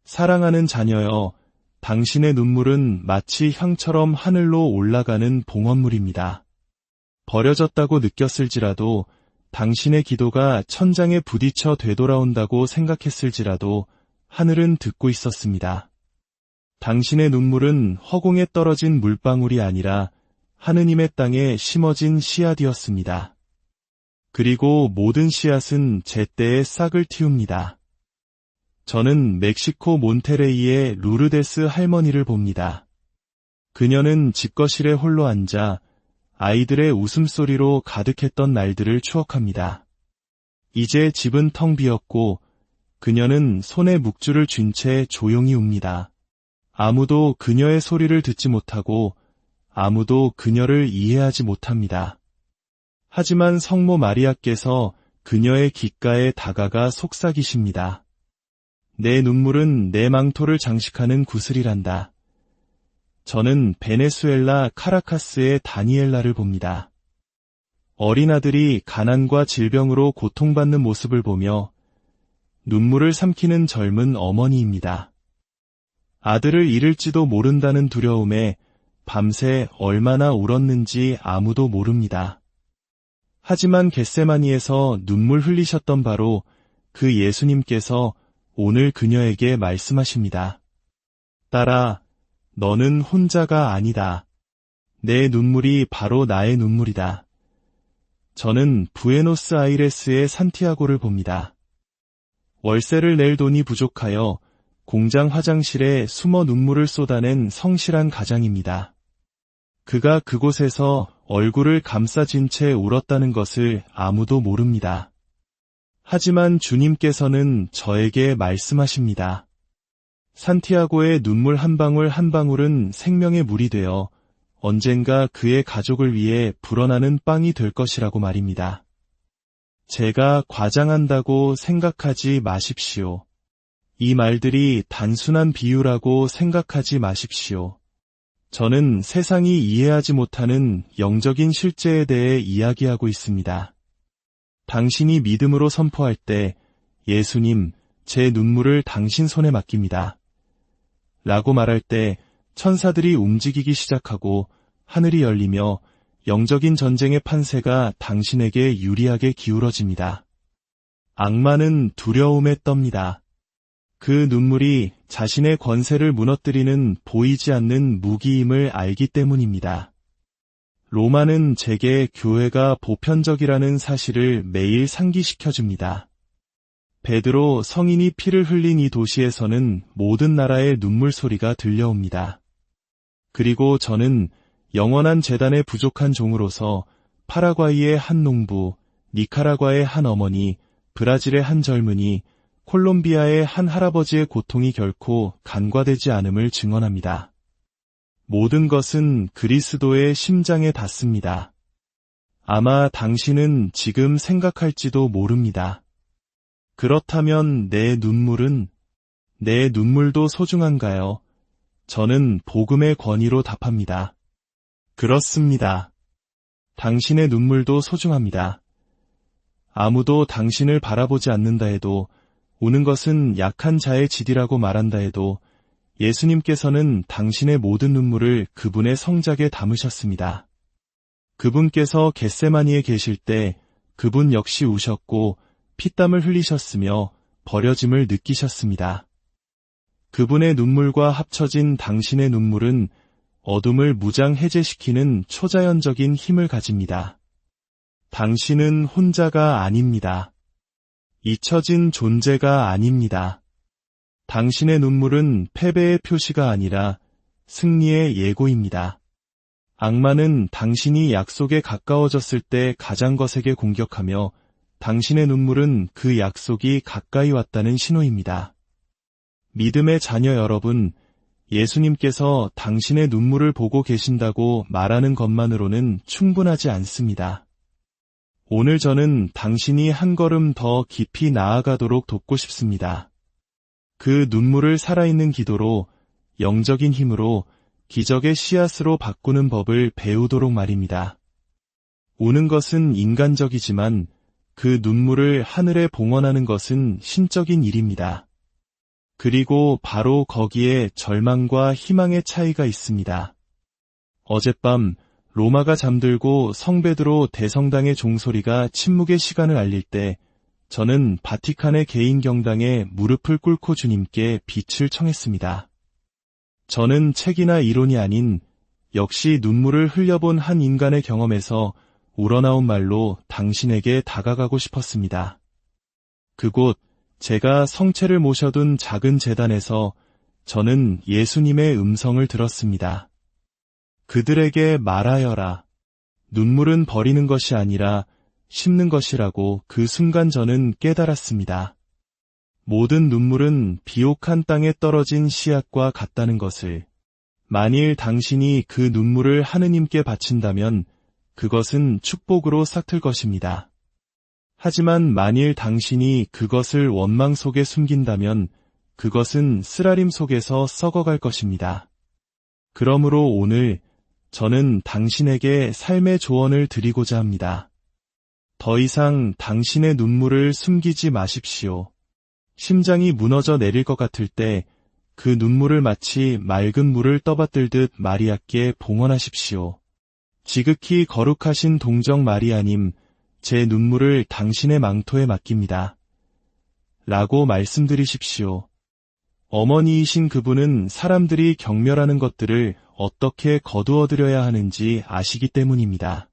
사랑하는 자녀여, 당신의 눈물은 마치 향처럼 하늘로 올라가는 봉헌물입니다. 버려졌다고 느꼈을지라도 당신의 기도가 천장에 부딪혀 되돌아온다고 생각했을지라도 하늘은 듣고 있었습니다. 당신의 눈물은 허공에 떨어진 물방울이 아니라 하느님의 땅에 심어진 씨앗이었습니다. 그리고 모든 씨앗은 제때에 싹을 틔웁니다. 저는 멕시코 몬테레이의 루르데스 할머니를 봅니다. 그녀는 집거실에 홀로 앉아 아이들의 웃음소리로 가득했던 날들을 추억합니다. 이제 집은 텅 비었고 그녀는 손에 묵주를 쥔 채 조용히 웁니다. 아무도 그녀의 소리를 듣지 못하고 아무도 그녀를 이해하지 못합니다. 하지만 성모 마리아께서 그녀의 귓가에 다가가 속삭이십니다. 내 눈물은 내 망토를 장식하는 구슬이란다. 저는 베네수엘라 카라카스의 다니엘라를 봅니다. 어린 아들이 가난과 질병으로 고통받는 모습을 보며 눈물을 삼키는 젊은 어머니입니다. 아들을 잃을지도 모른다는 두려움에 밤새 얼마나 울었는지 아무도 모릅니다. 하지만 겟세마니에서 눈물 흘리셨던 바로 그 예수님께서 오늘 그녀에게 말씀하십니다. 딸아, 너는 혼자가 아니다. 내 눈물이 바로 나의 눈물이다. 저는 부에노스아이레스의 산티아고를 봅니다. 월세를 낼 돈이 부족하여 공장 화장실에 숨어 눈물을 쏟아낸 성실한 가장입니다. 그가 그곳에서 얼굴을 감싸진 채 울었다는 것을 아무도 모릅니다. 하지만 주님께서는 저에게 말씀하십니다. 산티아고의 눈물 한 방울 한 방울은 생명의 물이 되어 언젠가 그의 가족을 위해 불어나는 빵이 될 것이라고 말입니다. 제가 과장한다고 생각하지 마십시오. 이 말들이 단순한 비유라고 생각하지 마십시오. 저는 세상이 이해하지 못하는 영적인 실제에 대해 이야기하고 있습니다. 당신이 믿음으로 선포할 때 예수님, 제 눈물을 당신 손에 맡깁니다. 라고 말할 때 천사들이 움직이기 시작하고 하늘이 열리며 영적인 전쟁의 판세가 당신에게 유리하게 기울어집니다. 악마는 두려움에 떱니다. 그 눈물이 자신의 권세를 무너뜨리는 보이지 않는 무기임을 알기 때문입니다. 로마는 제게 교회가 보편적이라는 사실을 매일 상기시켜줍니다. 베드로 성인이 피를 흘린 이 도시에서는 모든 나라의 눈물 소리가 들려옵니다. 그리고 저는 영원한 재단의 부족한 종으로서 파라과이의 한 농부, 니카라과의 한 어머니, 브라질의 한 젊은이, 콜롬비아의 한 할아버지의 고통이 결코 간과되지 않음을 증언합니다. 모든 것은 그리스도의 심장에 닿습니다. 아마 당신은 지금 생각할지도 모릅니다. 그렇다면 내 눈물도 소중한가요? 저는 복음의 권위로 답합니다. 그렇습니다. 당신의 눈물도 소중합니다. 아무도 당신을 바라보지 않는다 해도, 우는 것은 약한 자의 질이라고 말한다 해도 예수님께서는 당신의 모든 눈물을 그분의 성작에 담으셨습니다. 그분께서 겟세마니에 계실 때 그분 역시 우셨고 피땀을 흘리셨으며 버려짐을 느끼셨습니다. 그분의 눈물과 합쳐진 당신의 눈물은 어둠을 무장해제시키는 초자연적인 힘을 가집니다. 당신은 혼자가 아닙니다. 잊혀진 존재가 아닙니다. 당신의 눈물은 패배의 표시가 아니라 승리의 예고입니다. 악마는 당신이 약속에 가까워졌을 때 가장 거세게 공격하며 당신의 눈물은 그 약속이 가까이 왔다는 신호입니다. 믿음의 자녀 여러분, 예수님께서 당신의 눈물을 보고 계신다고 말하는 것만으로는 충분하지 않습니다. 오늘 저는 당신이 한 걸음 더 깊이 나아가도록 돕고 싶습니다. 그 눈물을 살아있는 기도로, 영적인 힘으로, 기적의 씨앗으로 바꾸는 법을 배우도록 말입니다. 우는 것은 인간적이지만 그 눈물을 하늘에 봉헌하는 것은 신적인 일입니다. 그리고 바로 거기에 절망과 희망의 차이가 있습니다. 어젯밤 로마가 잠들고 성베드로 대성당의 종소리가 침묵의 시간을 알릴 때 저는 바티칸의 개인 경당에 무릎을 꿇고 주님께 빛을 청했습니다. 저는 책이나 이론이 아닌 역시 눈물을 흘려본 한 인간의 경험에서 우러나온 말로 당신에게 다가가고 싶었습니다. 그곳 제가 성체를 모셔둔 작은 제단에서 저는 예수님의 음성을 들었습니다. 그들에게 말하여라. 눈물은 버리는 것이 아니라 심는 것이라고 그 순간 저는 깨달았습니다. 모든 눈물은 비옥한 땅에 떨어진 씨앗과 같다는 것을. 만일 당신이 그 눈물을 하느님께 바친다면 그것은 축복으로 싹틀 것입니다. 하지만 만일 당신이 그것을 원망 속에 숨긴다면 그것은 쓰라림 속에서 썩어갈 것입니다. 그러므로 오늘 저는 당신에게 삶의 조언을 드리고자 합니다. 더 이상 당신의 눈물을 숨기지 마십시오. 심장이 무너져 내릴 것 같을 때 그 눈물을 마치 맑은 물을 떠받들듯 마리아께 봉헌하십시오. 지극히 거룩하신 동정 마리아님, 제 눈물을 당신의 망토에 맡깁니다. 라고 말씀드리십시오. 어머니이신 그분은 사람들이 경멸하는 것들을 어떻게 거두어들여야 하는지 아시기 때문입니다.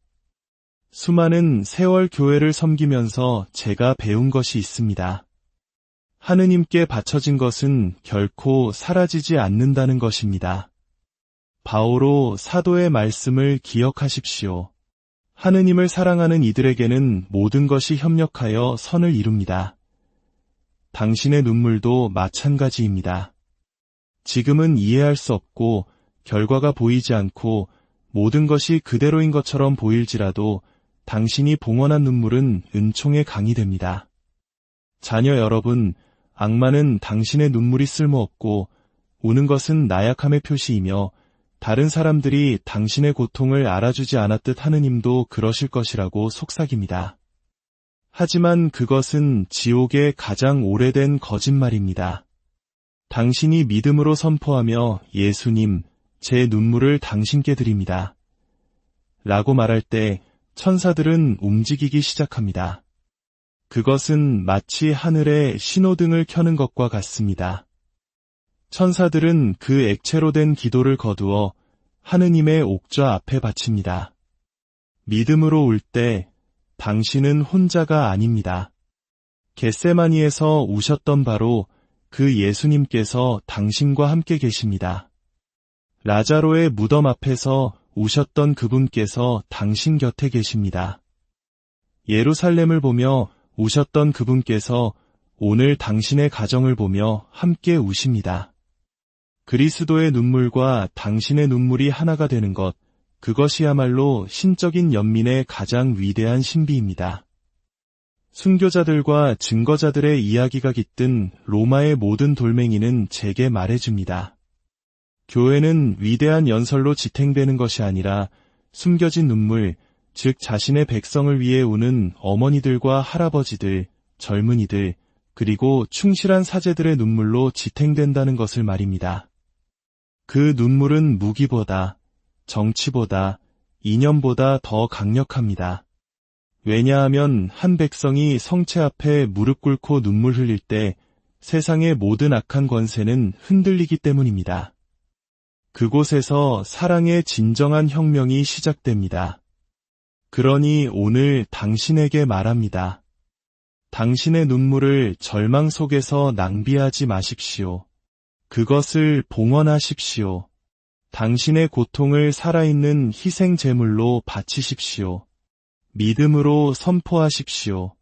수많은 세월 교회를 섬기면서 제가 배운 것이 있습니다. 하느님께 바쳐진 것은 결코 사라지지 않는다는 것입니다. 바오로 사도의 말씀을 기억하십시오. 하느님을 사랑하는 이들에게는 모든 것이 협력하여 선을 이룹니다. 당신의 눈물도 마찬가지입니다. 지금은 이해할 수 없고 결과가 보이지 않고 모든 것이 그대로인 것처럼 보일지라도 당신이 봉헌한 눈물은 은총의 강이 됩니다. 자녀 여러분, 악마는 당신의 눈물이 쓸모없고 우는 것은 나약함의 표시이며 다른 사람들이 당신의 고통을 알아주지 않았듯 하느님도 그러실 것이라고 속삭입니다. 하지만 그것은 지옥의 가장 오래된 거짓말입니다. 당신이 믿음으로 선포하며 예수님, 제 눈물을 당신께 드립니다. 라고 말할 때 천사들은 움직이기 시작합니다. 그것은 마치 하늘에 신호등을 켜는 것과 같습니다. 천사들은 그 액체로 된 기도를 거두어 하느님의 옥좌 앞에 바칩니다. 믿음으로 울 때 당신은 혼자가 아닙니다. 겟세마니에서 우셨던 바로 그 예수님께서 당신과 함께 계십니다. 라자로의 무덤 앞에서 우셨던 그분께서 당신 곁에 계십니다. 예루살렘을 보며 우셨던 그분께서 오늘 당신의 가정을 보며 함께 우십니다. 그리스도의 눈물과 당신의 눈물이 하나가 되는 것, 그것이야말로 신적인 연민의 가장 위대한 신비입니다. 순교자들과 증거자들의 이야기가 깃든 로마의 모든 돌멩이는 제게 말해줍니다. 교회는 위대한 연설로 지탱되는 것이 아니라 숨겨진 눈물, 즉 자신의 백성을 위해 우는 어머니들과 할아버지들, 젊은이들, 그리고 충실한 사제들의 눈물로 지탱된다는 것을 말입니다. 그 눈물은 무기보다, 정치보다, 이념보다 더 강력합니다. 왜냐하면 한 백성이 성체 앞에 무릎 꿇고 눈물 흘릴 때 세상의 모든 악한 권세는 흔들리기 때문입니다. 그곳에서 사랑의 진정한 혁명이 시작됩니다. 그러니 오늘 당신에게 말합니다. 당신의 눈물을 절망 속에서 낭비하지 마십시오. 그것을 봉헌하십시오. 당신의 고통을 살아있는 희생 제물로 바치십시오. 믿음으로 선포하십시오.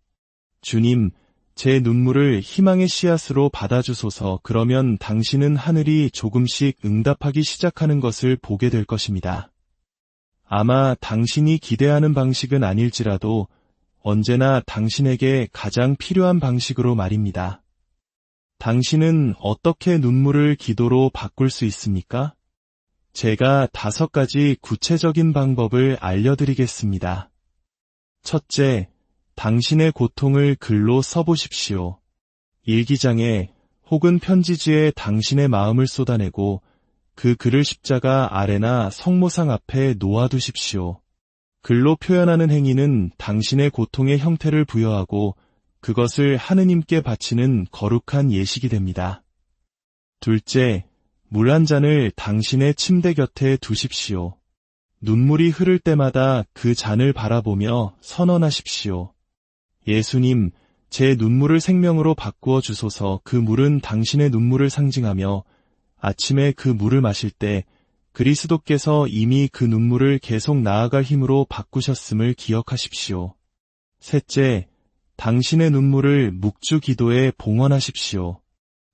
주님, 제 눈물을 희망의 씨앗으로 받아주소서. 그러면 당신은 하늘이 조금씩 응답하기 시작하는 것을 보게 될 것입니다. 아마 당신이 기대하는 방식은 아닐지라도 언제나 당신에게 가장 필요한 방식으로 말입니다. 당신은 어떻게 눈물을 기도로 바꿀 수 있습니까? 제가 5가지 구체적인 방법을 알려드리겠습니다. 첫째, 당신의 고통을 글로 써보십시오. 일기장에 혹은 편지지에 당신의 마음을 쏟아내고 그 글을 십자가 아래나 성모상 앞에 놓아두십시오. 글로 표현하는 행위는 당신의 고통의 형태를 부여하고 그것을 하느님께 바치는 거룩한 예식이 됩니다. 둘째, 물 한 잔을 당신의 침대 곁에 두십시오. 눈물이 흐를 때마다 그 잔을 바라보며 선언하십시오. 예수님, 제 눈물을 생명으로 바꾸어 주소서. 그 물은 당신의 눈물을 상징하며 아침에 그 물을 마실 때 그리스도께서 이미 그 눈물을 계속 나아갈 힘으로 바꾸셨음을 기억하십시오. 셋째, 당신의 눈물을 묵주 기도에 봉헌하십시오.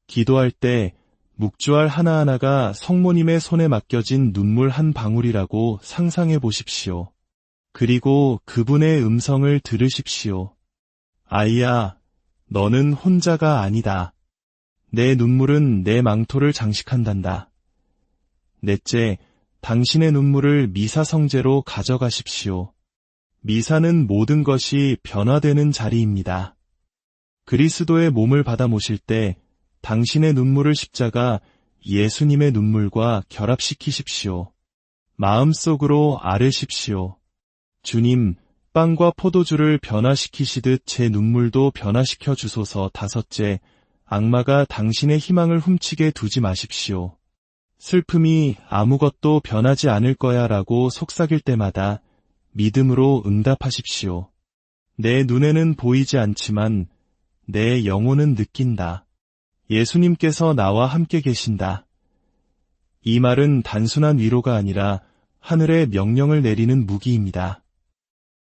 기도할 때 묵주알 하나하나가 성모님의 손에 맡겨진 눈물 한 방울이라고 상상해 보십시오. 그리고 그분의 음성을 들으십시오. 아이야, 너는 혼자가 아니다. 내 눈물은 내 망토를 장식한단다. 넷째, 당신의 눈물을 미사성제로 가져가십시오. 미사는 모든 것이 변화되는 자리입니다. 그리스도의 몸을 받아 모실 때 당신의 눈물을 십자가 예수님의 눈물과 결합시키십시오. 마음속으로 아뢰십시오. 주님, 빵과 포도주를 변화시키시듯 제 눈물도 변화시켜 주소서. 다섯째, 악마가 당신의 희망을 훔치게 두지 마십시오. 슬픔이 아무것도 변하지 않을 거야 라고 속삭일 때마다 믿음으로 응답하십시오. 내 눈에는 보이지 않지만 내 영혼은 느낀다. 예수님께서 나와 함께 계신다. 이 말은 단순한 위로가 아니라 하늘의 명령을 내리는 무기입니다.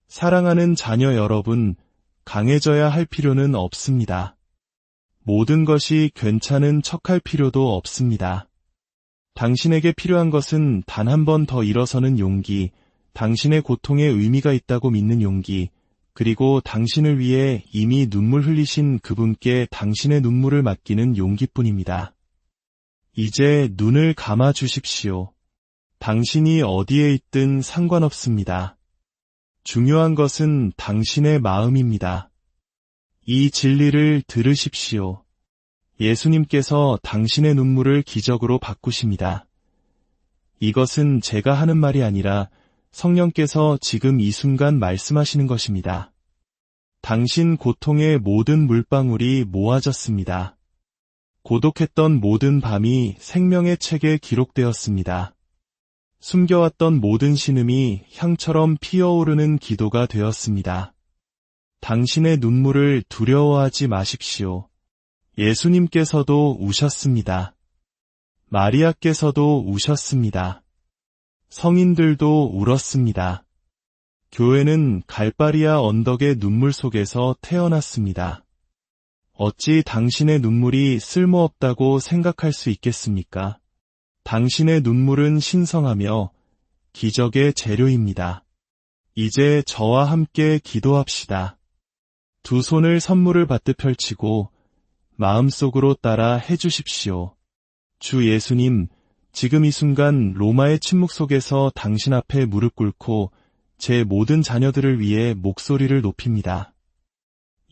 사랑하는 자녀 여러분, 강해져야 할 필요는 없습니다. 모든 것이 괜찮은 척할 필요도 없습니다. 당신에게 필요한 것은 단 한 번 더 일어서는 용기, 당신의 고통에 의미가 있다고 믿는 용기, 그리고 당신을 위해 이미 눈물 흘리신 그분께 당신의 눈물을 맡기는 용기뿐입니다. 이제 눈을 감아 주십시오. 당신이 어디에 있든 상관없습니다. 중요한 것은 당신의 마음입니다. 이 진리를 들으십시오. 예수님께서 당신의 눈물을 기적으로 바꾸십니다. 이것은 제가 하는 말이 아니라 성령께서 지금 이 순간 말씀하시는 것입니다. 당신 고통의 모든 물방울이 모아졌습니다. 고독했던 모든 밤이 생명의 책에 기록되었습니다. 숨겨왔던 모든 신음이 향처럼 피어오르는 기도가 되었습니다. 당신의 눈물을 두려워하지 마십시오. 예수님께서도 우셨습니다. 마리아께서도 우셨습니다. 성인들도 울었습니다. 교회는 갈바리아 언덕의 눈물 속에서 태어났습니다. 어찌 당신의 눈물이 쓸모없다고 생각할 수 있겠습니까? 당신의 눈물은 신성하며 기적의 재료입니다. 이제 저와 함께 기도합시다. 두 손을 선물을 받듯 펼치고 마음속으로 따라 해주십시오. 주 예수님, 지금 이 순간 로마의 침묵 속에서 당신 앞에 무릎 꿇고 제 모든 자녀들을 위해 목소리를 높입니다.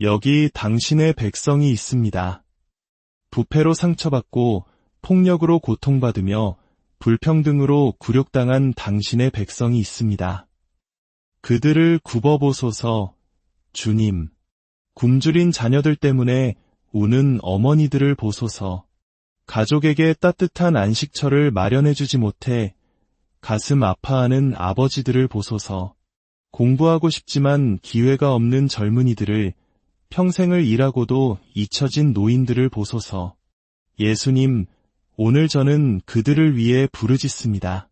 여기 당신의 백성이 있습니다. 부패로 상처받고 폭력으로 고통받으며 불평등으로 굴욕당한 당신의 백성이 있습니다. 그들을 굽어보소서. 주님, 굶주린 자녀들 때문에 우는 어머니들을 보소서. 가족에게 따뜻한 안식처를 마련해주지 못해 가슴 아파하는 아버지들을 보소서. 공부하고 싶지만 기회가 없는 젊은이들을, 평생을 일하고도 잊혀진 노인들을 보소서. 예수님, 오늘 저는 그들을 위해 부르짖습니다.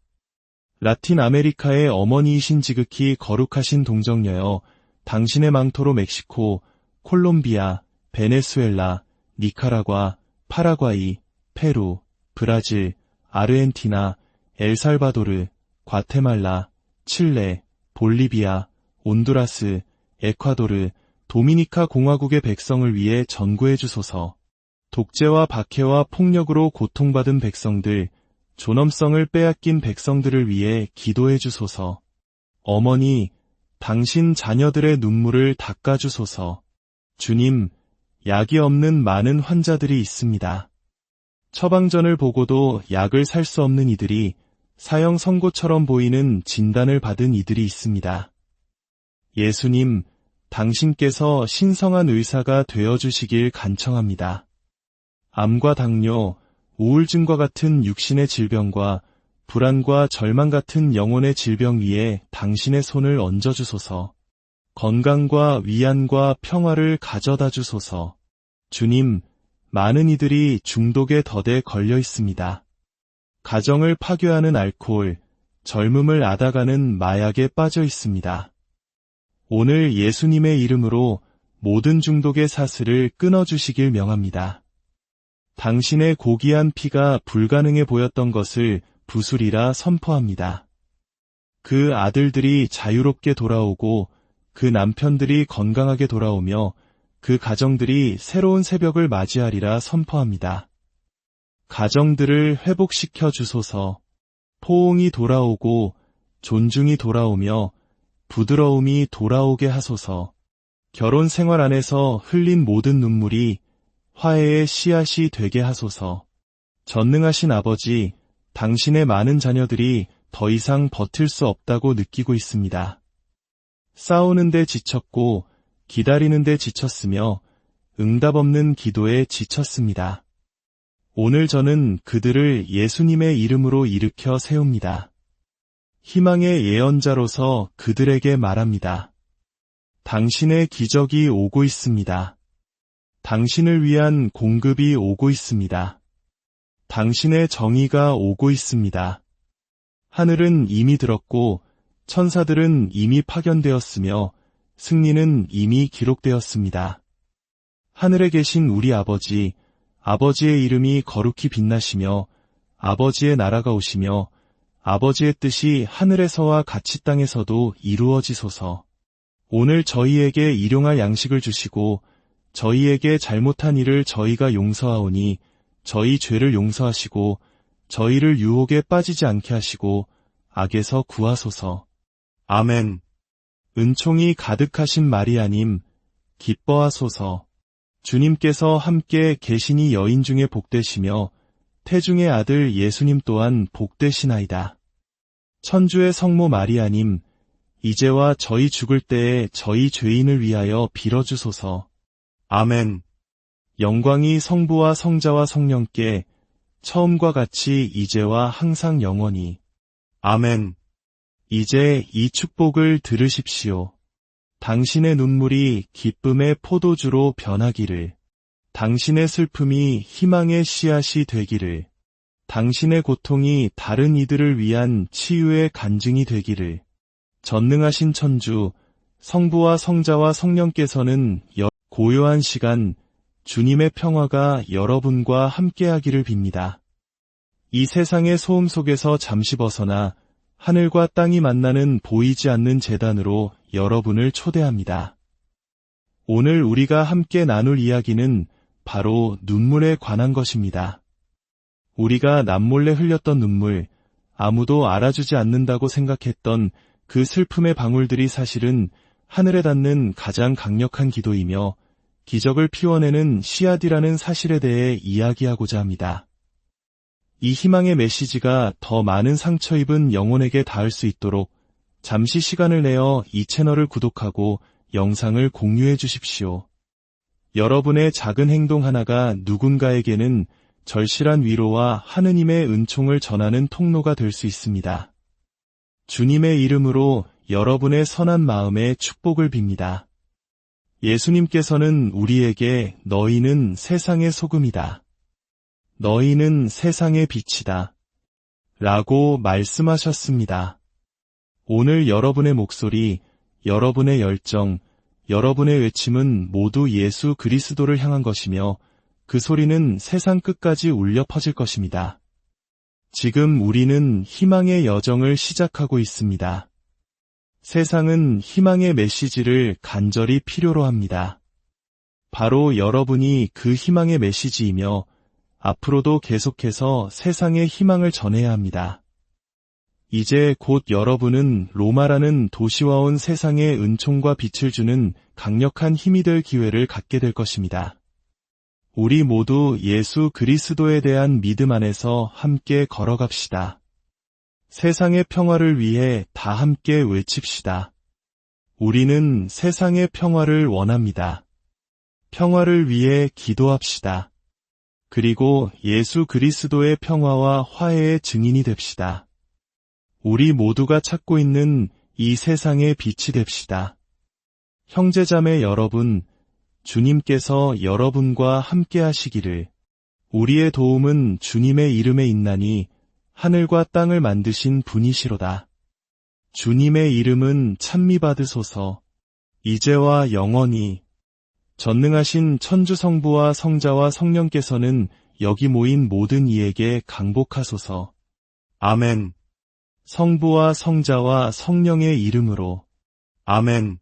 라틴 아메리카의 어머니이신 지극히 거룩하신 동정녀여, 당신의 망토로 멕시코, 콜롬비아, 베네수엘라, 니카라과, 파라과이, 페루, 브라질, 아르헨티나, 엘살바도르, 과테말라, 칠레, 볼리비아, 온두라스, 에콰도르, 도미니카 공화국의 백성을 위해 전구해 주소서. 독재와 박해와 폭력으로 고통받은 백성들, 존엄성을 빼앗긴 백성들을 위해 기도해 주소서. 어머니, 당신 자녀들의 눈물을 닦아 주소서. 주님, 약이 없는 많은 환자들이 있습니다. 처방전을 보고도 약을 살 수 없는 이들이, 사형 선고처럼 보이는 진단을 받은 이들이 있습니다. 예수님, 당신께서 신성한 의사가 되어주시길 간청합니다. 암과 당뇨, 우울증과 같은 육신의 질병과 불안과 절망 같은 영혼의 질병 위에 당신의 손을 얹어주소서. 건강과 위안과 평화를 가져다 주소서. 주님, 많은 이들이 중독의 덫에 걸려 있습니다. 가정을 파괴하는 알코올, 젊음을 앗아가는 마약에 빠져 있습니다. 오늘 예수님의 이름으로 모든 중독의 사슬을 끊어주시길 명합니다. 당신의 고귀한 피가 불가능해 보였던 것을 부수리라 선포합니다. 그 아들들이 자유롭게 돌아오고 그 남편들이 건강하게 돌아오며 그 가정들이 새로운 새벽을 맞이하리라 선포합니다. 가정들을 회복시켜 주소서. 포옹이 돌아오고 존중이 돌아오며 부드러움이 돌아오게 하소서. 결혼 생활 안에서 흘린 모든 눈물이 화해의 씨앗이 되게 하소서. 전능하신 아버지, 당신의 많은 자녀들이 더 이상 버틸 수 없다고 느끼고 있습니다. 싸우는데 지쳤고 기다리는데 지쳤으며 응답 없는 기도에 지쳤습니다. 오늘 저는 그들을 예수님의 이름으로 일으켜 세웁니다. 희망의 예언자로서 그들에게 말합니다. 당신의 기적이 오고 있습니다. 당신을 위한 공급이 오고 있습니다. 당신의 정의가 오고 있습니다. 하늘은 이미 들었고 천사들은 이미 파견되었으며 승리는 이미 기록되었습니다. 하늘에 계신 우리 아버지, 아버지의 이름이 거룩히 빛나시며 아버지의 나라가 오시며 아버지의 뜻이 하늘에서와 같이 땅에서도 이루어지소서. 오늘 저희에게 일용할 양식을 주시고 저희에게 잘못한 일을 저희가 용서하오니 저희 죄를 용서하시고 저희를 유혹에 빠지지 않게 하시고 악에서 구하소서. 아멘. 은총이 가득하신 마리아님, 기뻐하소서. 주님께서 함께 계시니 여인 중에 복되시며 태중의 아들 예수님 또한 복되시나이다. 천주의 성모 마리아님, 이제와 저희 죽을 때에 저희 죄인을 위하여 빌어주소서. 아멘. 영광이 성부와 성자와 성령께 처음과 같이 이제와 항상 영원히. 아멘. 이제 이 축복을 들으십시오. 당신의 눈물이 기쁨의 포도주로 변하기를. 당신의 슬픔이 희망의 씨앗이 되기를. 당신의 고통이 다른 이들을 위한 치유의 간증이 되기를. 전능하신 천주, 성부와 성자와 성령께서는 고요한 시간 주님의 평화가 여러분과 함께하기를 빕니다. 이 세상의 소음 속에서 잠시 벗어나 하늘과 땅이 만나는 보이지 않는 제단으로 여러분을 초대합니다. 오늘 우리가 함께 나눌 이야기는 바로 눈물에 관한 것입니다. 우리가 남몰래 흘렸던 눈물, 아무도 알아주지 않는다고 생각했던 그 슬픔의 방울들이 사실은 하늘에 닿는 가장 강력한 기도이며 기적을 피워내는 씨앗이라는 사실에 대해 이야기하고자 합니다. 이 희망의 메시지가 더 많은 상처 입은 영혼에게 닿을 수 있도록 잠시 시간을 내어 이 채널을 구독하고 영상을 공유해 주십시오. 여러분의 작은 행동 하나가 누군가에게는 절실한 위로와 하느님의 은총을 전하는 통로가 될 수 있습니다. 주님의 이름으로 여러분의 선한 마음에 축복을 빕니다. 예수님께서는 우리에게 너희는 세상의 소금이다. 너희는 세상의 빛이다. 라고 말씀하셨습니다. 오늘 여러분의 목소리, 여러분의 열정, 여러분의 외침은 모두 예수 그리스도를 향한 것이며 그 소리는 세상 끝까지 울려 퍼질 것입니다. 지금 우리는 희망의 여정을 시작하고 있습니다. 세상은 희망의 메시지를 간절히 필요로 합니다. 바로 여러분이 그 희망의 메시지이며 앞으로도 계속해서 세상에 희망을 전해야 합니다. 이제 곧 여러분은 로마라는 도시와 온 세상에 은총과 빛을 주는 강력한 힘이 될 기회를 갖게 될 것입니다. 우리 모두 예수 그리스도에 대한 믿음 안에서 함께 걸어갑시다. 세상의 평화를 위해 다 함께 외칩시다. 우리는 세상의 평화를 원합니다. 평화를 위해 기도합시다. 그리고 예수 그리스도의 평화와 화해의 증인이 됩시다. 우리 모두가 찾고 있는 이 세상의 빛이 됩시다. 형제자매 여러분, 주님께서 여러분과 함께 하시기를. 우리의 도움은 주님의 이름에 있나니 하늘과 땅을 만드신 분이시로다. 주님의 이름은 찬미받으소서. 이제와 영원히. 전능하신 천주성부와 성자와 성령께서는 여기 모인 모든 이에게 강복하소서. 아멘. 성부와 성자와 성령의 이름으로. 아멘.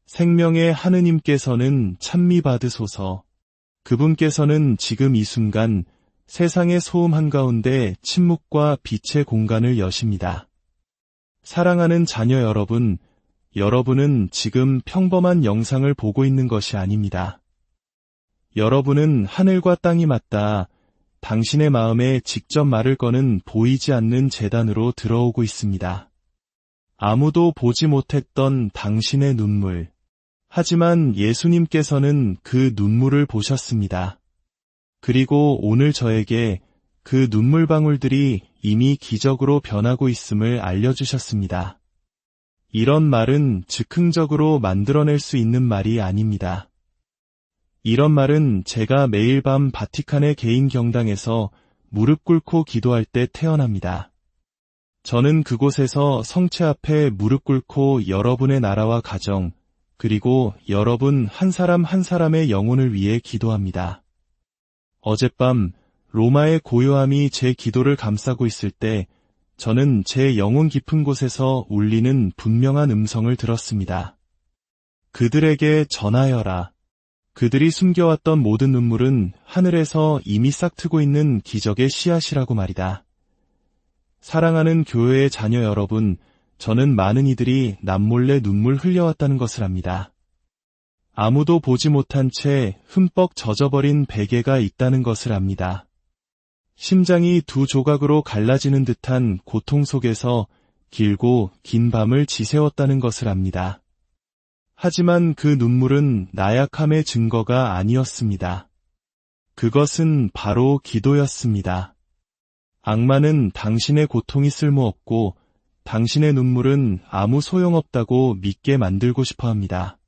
생명의 하느님께서는 찬미받으소서. 그분께서는 지금 이 순간 세상의 소음 한가운데 침묵과 빛의 공간을 여십니다. 사랑하는 자녀 여러분, 여러분은 지금 평범한 영상을 보고 있는 것이 아닙니다. 여러분은 하늘과 땅이 맞닿아 당신의 마음에 직접 말을 거는 보이지 않는 재단으로 들어오고 있습니다. 아무도 보지 못했던 당신의 눈물. 하지만 예수님께서는 그 눈물을 보셨습니다. 그리고 오늘 저에게 그 눈물방울들이 이미 기적으로 변하고 있음을 알려주셨습니다. 이런 말은 즉흥적으로 만들어낼 수 있는 말이 아닙니다. 이런 말은 제가 매일 밤 바티칸의 개인 경당에서 무릎 꿇고 기도할 때 태어납니다. 저는 그곳에서 성체 앞에 무릎 꿇고 여러분의 나라와 가정, 그리고 여러분 한 사람 한 사람의 영혼을 위해 기도합니다. 어젯밤 로마의 고요함이 제 기도를 감싸고 있을 때 저는 제 영혼 깊은 곳에서 울리는 분명한 음성을 들었습니다. 그들에게 전하여라. 그들이 숨겨왔던 모든 눈물은 하늘에서 이미 싹트고 있는 기적의 씨앗이라고 말이다. 사랑하는 교회의 자녀 여러분, 저는 많은 이들이 남몰래 눈물 흘려왔다는 것을 압니다. 아무도 보지 못한 채 흠뻑 젖어버린 베개가 있다는 것을 압니다. 심장이 두 조각으로 갈라지는 듯한 고통 속에서 길고 긴 밤을 지새웠다는 것을 압니다. 하지만 그 눈물은 나약함의 증거가 아니었습니다. 그것은 바로 기도였습니다. 악마는 당신의 고통이 쓸모없고 당신의 눈물은 아무 소용없다고 믿게 만들고 싶어 합니다.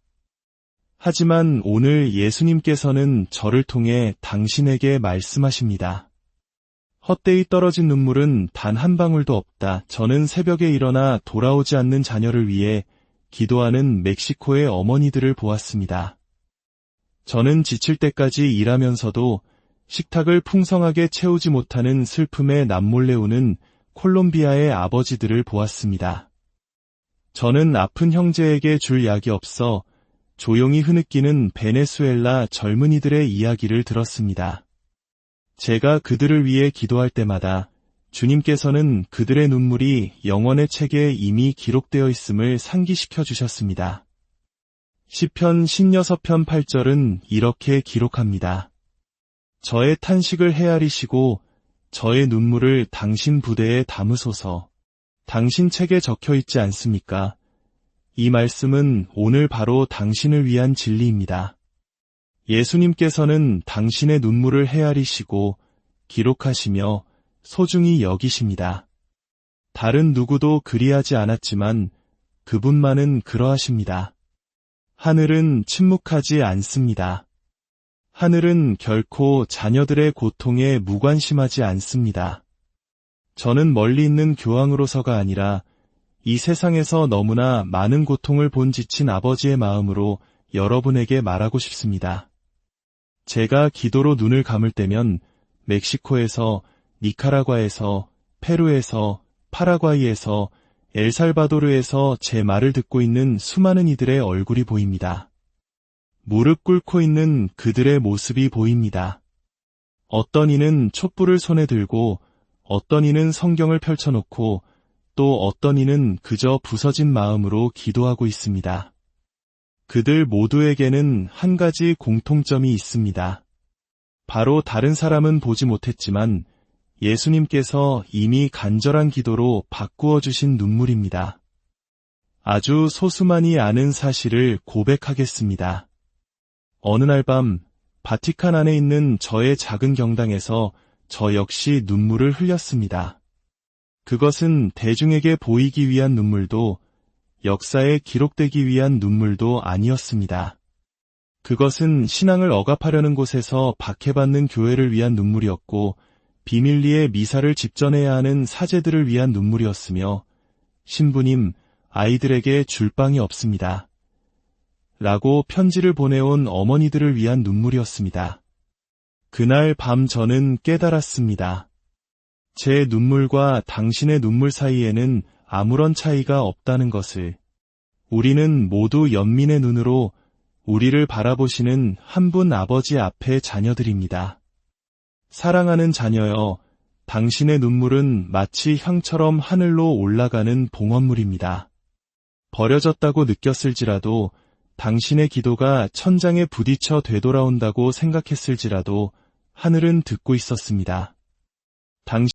하지만 오늘 예수님께서는 저를 통해 당신에게 말씀하십니다. 헛되이 떨어진 눈물은 단 한 방울도 없다. 저는 새벽에 일어나 돌아오지 않는 자녀를 위해 기도하는 멕시코의 어머니들을 보았습니다. 저는 지칠 때까지 일하면서도 식탁을 풍성하게 채우지 못하는 슬픔에 남몰래 우는 콜롬비아의 아버지들을 보았습니다. 저는 아픈 형제에게 줄 약이 없어 조용히 흐느끼는 베네수엘라 젊은이들의 이야기를 들었습니다. 제가 그들을 위해 기도할 때마다 주님께서는 그들의 눈물이 영원의 책에 이미 기록되어 있음을 상기시켜 주셨습니다. 시편 16편 8절은 이렇게 기록합니다. 저의 탄식을 헤아리시고 저의 눈물을 당신 부대에 담으소서. 당신 책에 적혀 있지 않습니까? 이 말씀은 오늘 바로 당신을 위한 진리입니다. 예수님께서는 당신의 눈물을 헤아리시고 기록하시며 소중히 여기십니다. 다른 누구도 그리하지 않았지만 그분만은 그러하십니다. 하늘은 침묵하지 않습니다. 하늘은 결코 자녀들의 고통에 무관심하지 않습니다. 저는 멀리 있는 교황으로서가 아니라 이 세상에서 너무나 많은 고통을 본 지친 아버지의 마음으로 여러분에게 말하고 싶습니다. 제가 기도로 눈을 감을 때면 멕시코에서, 니카라과에서, 페루에서, 파라과이에서, 엘살바도르에서 제 말을 듣고 있는 수많은 이들의 얼굴이 보입니다. 무릎 꿇고 있는 그들의 모습이 보입니다. 어떤 이는 촛불을 손에 들고, 어떤 이는 성경을 펼쳐놓고, 또 어떤 이는 그저 부서진 마음으로 기도하고 있습니다. 그들 모두에게는 한 가지 공통점이 있습니다. 바로 다른 사람은 보지 못했지만 예수님께서 이미 간절한 기도로 바꾸어 주신 눈물입니다. 아주 소수만이 아는 사실을 고백하겠습니다. 어느 날 밤 바티칸 안에 있는 저의 작은 경당에서 저 역시 눈물을 흘렸습니다. 그것은 대중에게 보이기 위한 눈물도 역사에 기록되기 위한 눈물도 아니었습니다. 그것은 신앙을 억압하려는 곳에서 박해받는 교회를 위한 눈물이었고 비밀리에 미사를 집전해야 하는 사제들을 위한 눈물이었으며 신부님, 아이들에게 줄 빵이 없습니다. 라고 편지를 보내온 어머니들을 위한 눈물이었습니다. 그날 밤 저는 깨달았습니다. 제 눈물과 당신의 눈물 사이에는 아무런 차이가 없다는 것을. 우리는 모두 연민의 눈으로 우리를 바라보시는 한 분 아버지 앞의 자녀들입니다. 사랑하는 자녀여, 당신의 눈물은 마치 향처럼 하늘로 올라가는 봉헌물입니다. 버려졌다고 느꼈을지라도, 당신의 기도가 천장에 부딪혀 되돌아온다고 생각했을지라도 하늘은 듣고 있었습니다. 당신